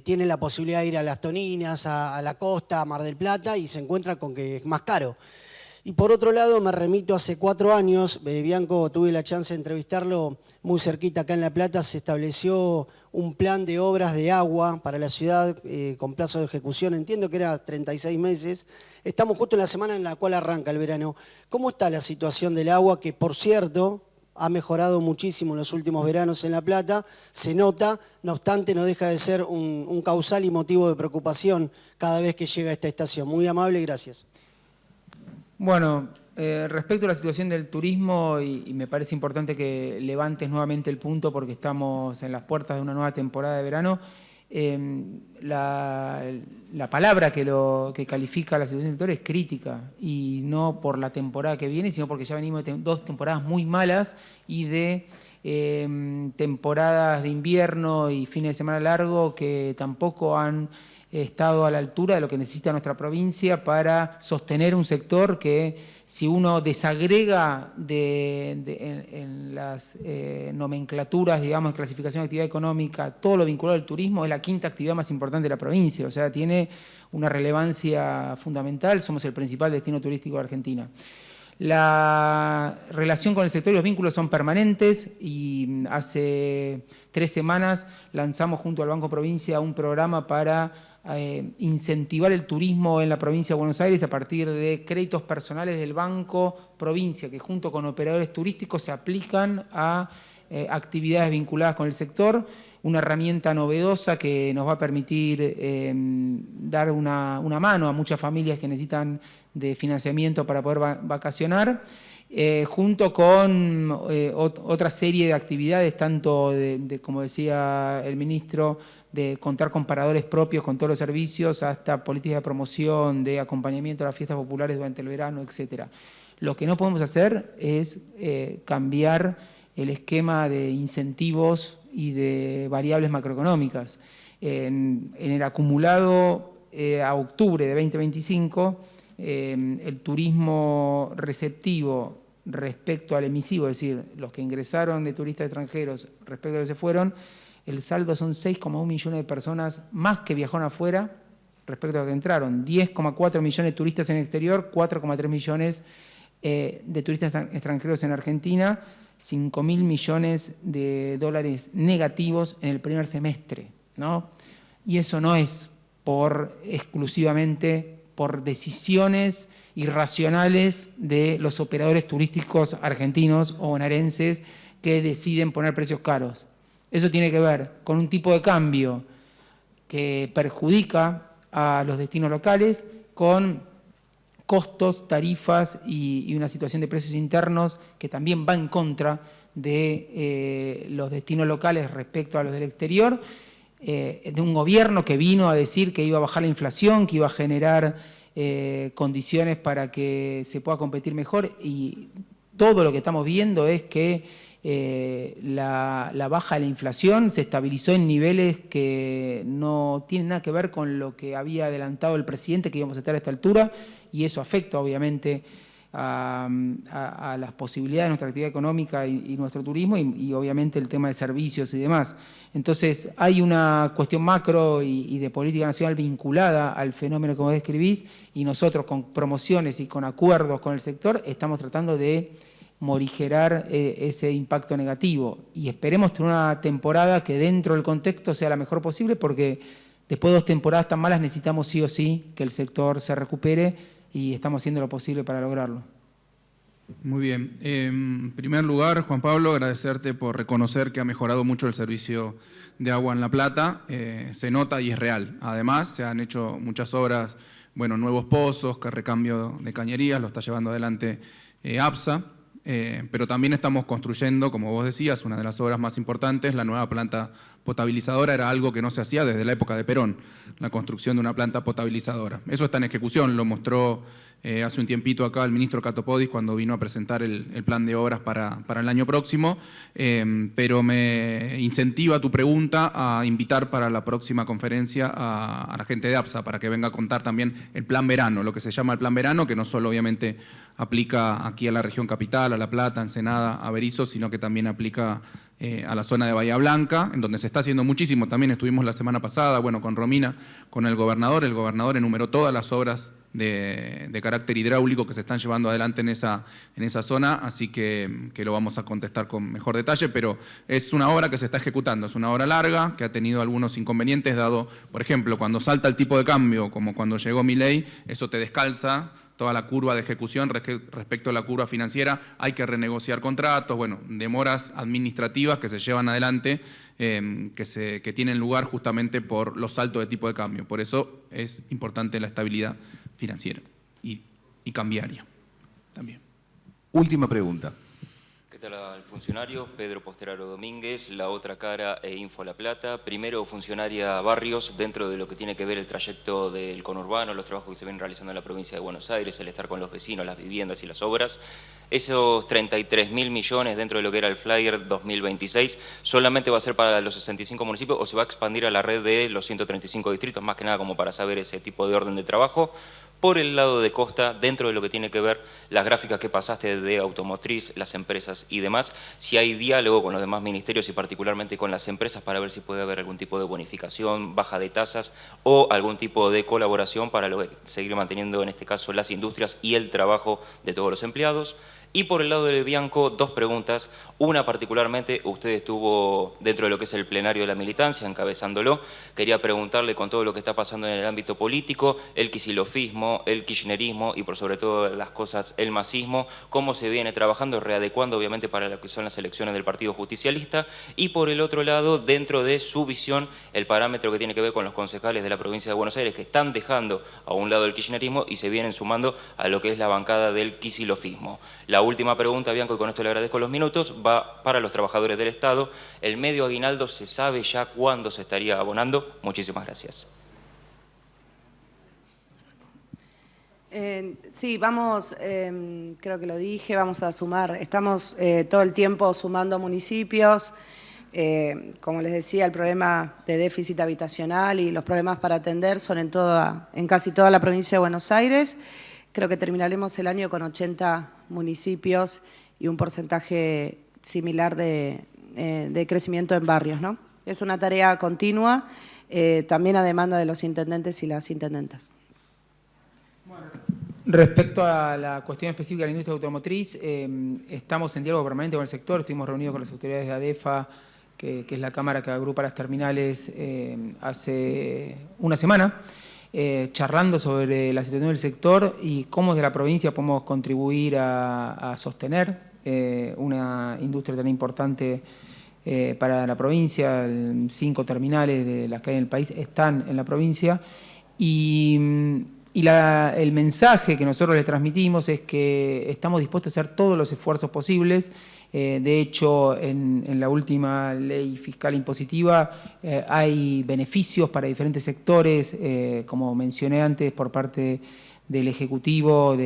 tienen la posibilidad de ir a Las Toninas, a la costa, a Mar del Plata, y se encuentran con que es más caro. Y por otro lado, me remito hace 4 años, Bianco, tuve la chance de entrevistarlo muy cerquita acá en La Plata, se estableció un plan de obras de agua para la ciudad con plazo de ejecución, entiendo que era 36 meses. Estamos justo en la semana en la cual arranca el verano. ¿Cómo está la situación del agua, que por cierto ha mejorado muchísimo en los últimos veranos en La Plata? Se nota, no obstante no deja de ser un causal y motivo de preocupación cada vez que llega a esta estación. Muy amable, gracias. Bueno, respecto a la situación del turismo, y me parece importante que levantes nuevamente el punto porque estamos en las puertas de una nueva temporada de verano, la palabra que califica la situación del sector es crítica, y no por la temporada que viene, sino porque ya venimos de 2 temporadas muy malas y de temporadas de invierno y fines de semana largo que tampoco han estado a la altura de lo que necesita nuestra provincia para sostener un sector que, si uno desagrega en las nomenclaturas, digamos, de clasificación de actividad económica, todo lo vinculado al turismo, es la 5ª actividad más importante de la provincia, o sea, tiene una relevancia fundamental, somos el principal destino turístico de Argentina. La relación con el sector y los vínculos son permanentes, y hace 3 semanas lanzamos junto al Banco Provincia un programa para incentivar el turismo en la provincia de Buenos Aires a partir de créditos personales del Banco Provincia, que junto con operadores turísticos se aplican a actividades vinculadas con el sector, una herramienta novedosa que nos va a permitir dar una mano a muchas familias que necesitan de financiamiento para poder vacacionar, junto con otra serie de actividades, tanto como decía el ministro, de contar con paradores propios con todos los servicios, hasta políticas de promoción, de acompañamiento a las fiestas populares durante el verano, etc. Lo que no podemos hacer es cambiar el esquema de incentivos y de variables macroeconómicas. En el acumulado a octubre de 2025, el turismo receptivo respecto al emisivo, es decir, los que ingresaron de turistas extranjeros respecto a los que se fueron, el saldo son 6,1 millones de personas más que viajaron afuera respecto a los que entraron, 10,4 millones de turistas en el exterior, 4,3 millones de turistas extranjeros en Argentina, 5.000 millones de dólares negativos en el primer semestre, ¿no? Y eso no es exclusivamente por decisiones irracionales de los operadores turísticos argentinos o bonaerenses que deciden poner precios caros. Eso tiene que ver con un tipo de cambio que perjudica a los destinos locales, con costos, tarifas y una situación de precios internos que también va en contra de los destinos locales respecto a los del exterior, de un gobierno que vino a decir que iba a bajar la inflación, que iba a generar condiciones para que se pueda competir mejor, y todo lo que estamos viendo es que la baja de la inflación se estabilizó en niveles que no tienen nada que ver con lo que había adelantado el presidente que íbamos a estar a esta altura, y eso afecta obviamente a las posibilidades de nuestra actividad económica y nuestro turismo y obviamente el tema de servicios y demás. Entonces hay una cuestión macro y de política nacional vinculada al fenómeno que vos describís y nosotros con promociones y con acuerdos con el sector estamos tratando de morigerar ese impacto negativo y esperemos tener una temporada que dentro del contexto sea la mejor posible porque después de 2 temporadas tan malas necesitamos sí o sí que el sector se recupere y estamos haciendo lo posible para lograrlo. Muy bien. En primer lugar, Juan Pablo, agradecerte por reconocer que ha mejorado mucho el servicio de agua en La Plata. Se nota y es real. Además, se han hecho muchas obras, bueno, nuevos pozos, recambio de cañerías, lo está llevando adelante APSA. Pero también estamos construyendo, como vos decías, una de las obras más importantes, la nueva planta potabilizadora. Era algo que no se hacía desde la época de Perón, la construcción de una planta potabilizadora. Eso está en ejecución, lo mostró hace un tiempito acá el ministro Catopodis cuando vino a presentar el plan de obras para el año próximo, pero me incentiva tu pregunta a invitar para la próxima conferencia a la gente de APSA para que venga a contar también el plan verano, lo que se llama el plan verano, que no solo obviamente aplica aquí a la región capital, a La Plata, Ensenada, a Berisso, sino que también aplica a la zona de Bahía Blanca, en donde se está haciendo muchísimo. También estuvimos la semana pasada, bueno, con Romina, con el gobernador enumeró todas las obras de carácter hidráulico que se están llevando adelante en esa zona, así que lo vamos a contestar con mejor detalle, pero es una obra que se está ejecutando, es una obra larga, que ha tenido algunos inconvenientes, dado, por ejemplo, cuando salta el tipo de cambio, como cuando llegó Milei, eso te descalza toda la curva de ejecución respecto a la curva financiera, hay que renegociar contratos, bueno, demoras administrativas que se llevan adelante, que tienen lugar justamente por los saltos de tipo de cambio. Por eso es importante la estabilidad financiera y cambiaria también. Última pregunta. ¿Qué tal al funcionario? Pedro Posteraro Domínguez, La Otra Cara e Info La Plata. Primero, funcionaria Barrios, dentro de lo que tiene que ver el trayecto del conurbano, los trabajos que se ven realizando en la provincia de Buenos Aires, el estar con los vecinos, las viviendas y las obras. Esos 33.000 millones dentro de lo que era el Flyer 2026, ¿solamente va a ser para los 65 municipios o se va a expandir a la red de los 135 distritos? Más que nada como para saber ese tipo de orden de trabajo. Por el lado de costa, dentro de lo que tiene que ver las gráficas que pasaste de automotriz, las empresas y demás, si hay diálogo con los demás ministerios y particularmente con las empresas para ver si puede haber algún tipo de bonificación, baja de tasas o algún tipo de colaboración para seguir manteniendo en este caso las industrias y el trabajo de todos los empleados. Y por el lado del Bianco, 2 preguntas. Una particularmente, usted estuvo dentro de lo que es el plenario de la militancia, encabezándolo. Quería preguntarle con todo lo que está pasando en el ámbito político, el quisilofismo, el kirchnerismo y por sobre todo las cosas, el masismo, cómo se viene trabajando, readecuando obviamente para lo que son las elecciones del Partido Justicialista. Y por el otro lado, dentro de su visión, el parámetro que tiene que ver con los concejales de la provincia de Buenos Aires que están dejando a un lado el kirchnerismo y se vienen sumando a lo que es la bancada del quisilofismo. La última pregunta, Bianco, y con esto le agradezco los minutos, va para los trabajadores del Estado. ¿El medio aguinaldo se sabe ya cuándo se estaría abonando? Muchísimas gracias. Sí, vamos, creo que lo dije, vamos a sumar, estamos todo el tiempo sumando municipios. Como les decía, el problema de déficit habitacional y los problemas para atender son en casi toda la provincia de Buenos Aires. Creo que terminaremos el año con 80 municipios y un porcentaje similar de crecimiento en barrios, ¿no? Es una tarea continua, también a demanda de los intendentes y las intendentas. Bueno, respecto a la cuestión específica de la industria automotriz, estamos en diálogo permanente con el sector, estuvimos reunidos con las autoridades de ADEFA, que es la cámara que agrupa las terminales, hace una semana, charlando sobre la situación del sector y cómo desde la provincia podemos contribuir a sostener una industria tan importante para la provincia. 5 terminales de las que hay en el país están en la provincia y el mensaje que nosotros le transmitimos es que estamos dispuestos a hacer todos los esfuerzos posibles. De hecho, en la última ley fiscal impositiva hay beneficios para diferentes sectores, como mencioné antes, por parte del Ejecutivo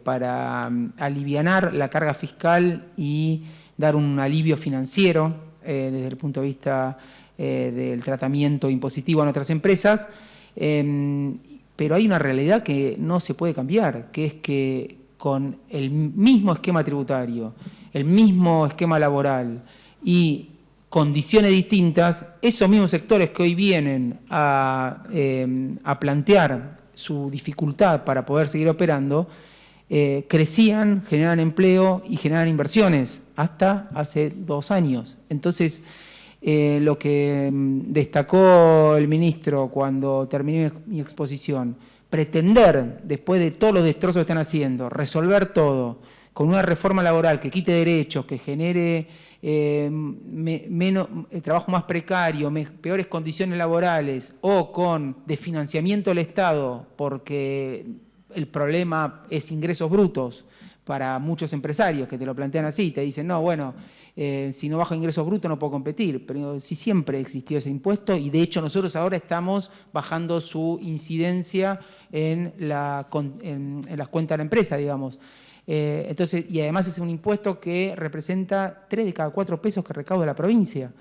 para alivianar la carga fiscal y dar un alivio financiero desde el punto de vista del tratamiento impositivo a nuestras empresas. Pero hay una realidad que no se puede cambiar, que es que con el mismo esquema tributario, el mismo esquema laboral y condiciones distintas, esos mismos sectores que hoy vienen a plantear su dificultad para poder seguir operando, crecían, generaban empleo y generaban inversiones hasta hace 2 años. Entonces, lo que destacó el ministro cuando terminé mi exposición, pretender, después de todos los destrozos que están haciendo, resolver todo con una reforma laboral que quite derechos, que genere trabajo más precario, peores condiciones laborales, o con desfinanciamiento del Estado, porque el problema es ingresos brutos para muchos empresarios que te lo plantean así, te dicen, no, bueno, si no bajo ingresos brutos no puedo competir, pero sí siempre existió ese impuesto y de hecho nosotros ahora estamos bajando su incidencia en las cuentas de la empresa, digamos. Entonces, y además es un impuesto que representa 3 de cada 4 pesos que recauda la provincia.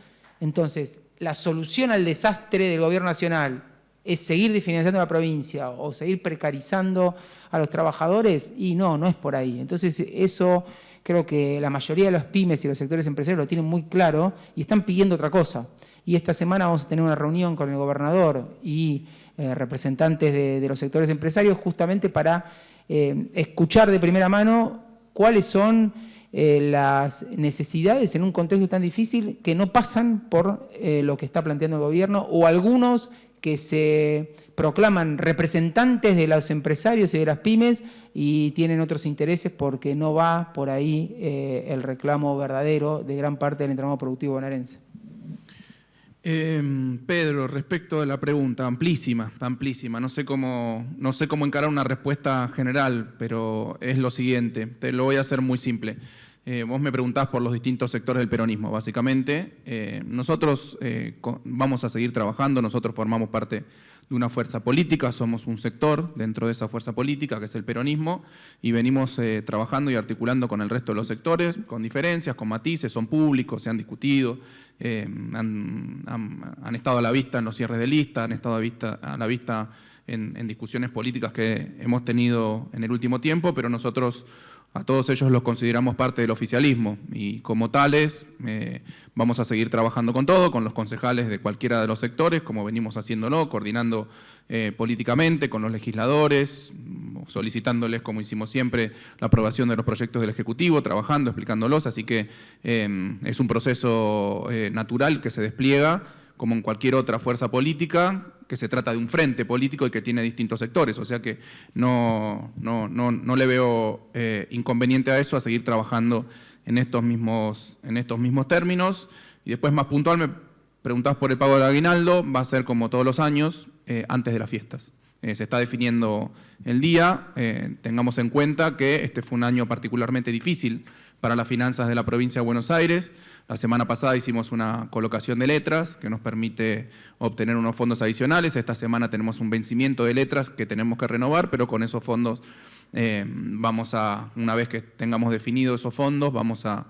Entonces, la solución al desastre del gobierno nacional es seguir desfinanciando la provincia o seguir precarizando a los trabajadores, y no es por ahí. Entonces, eso creo que la mayoría de los pymes y los sectores empresarios lo tienen muy claro y están pidiendo otra cosa. Y esta semana vamos a tener una reunión con el gobernador y representantes de los sectores empresarios justamente para escuchar de primera mano cuáles son las necesidades en un contexto tan difícil que no pasan por lo que está planteando el gobierno, o algunos que se proclaman representantes de los empresarios y de las pymes y tienen otros intereses porque no va por ahí el reclamo verdadero de gran parte del entramado productivo bonaerense. Pedro, respecto de la pregunta, amplísima, no sé cómo encarar una respuesta general, pero es lo siguiente, te lo voy a hacer muy simple. Vos me preguntás por los distintos sectores del peronismo, básicamente. Nosotros vamos a seguir trabajando, nosotros formamos parte de una fuerza política, somos un sector dentro de esa fuerza política que es el peronismo y venimos trabajando y articulando con el resto de los sectores, con diferencias, con matices, son públicos, se han discutido, han estado a la vista en los cierres de lista, han estado a la vista en discusiones políticas que hemos tenido en el último tiempo, pero nosotros a todos ellos los consideramos parte del oficialismo y como tales vamos a seguir trabajando con todo, con los concejales de cualquiera de los sectores, como venimos haciéndolo, coordinando políticamente con los legisladores, solicitándoles, como hicimos siempre, la aprobación de los proyectos del Ejecutivo, trabajando, explicándolos, así que es un proceso natural que se despliega como en cualquier otra fuerza política, que se trata de un frente político y que tiene distintos sectores, o sea que no le veo inconveniente a eso, a seguir trabajando en estos mismos términos. Y después, más puntual, me preguntás por el pago del aguinaldo, va a ser como todos los años, antes de las fiestas. Se está definiendo el día, tengamos en cuenta que este fue un año particularmente difícil para las finanzas de la provincia de Buenos Aires. La semana pasada hicimos una colocación de letras que nos permite obtener unos fondos adicionales. Esta semana tenemos un vencimiento de letras que tenemos que renovar, pero con esos fondos una vez que tengamos definidos esos fondos, vamos a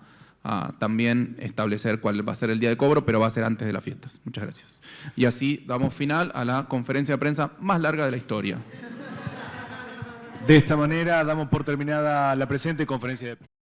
también establecer cuál va a ser el día de cobro, pero va a ser antes de las fiestas. Muchas gracias. Y así damos final a la conferencia de prensa más larga de la historia. De esta manera damos por terminada la presente conferencia de prensa.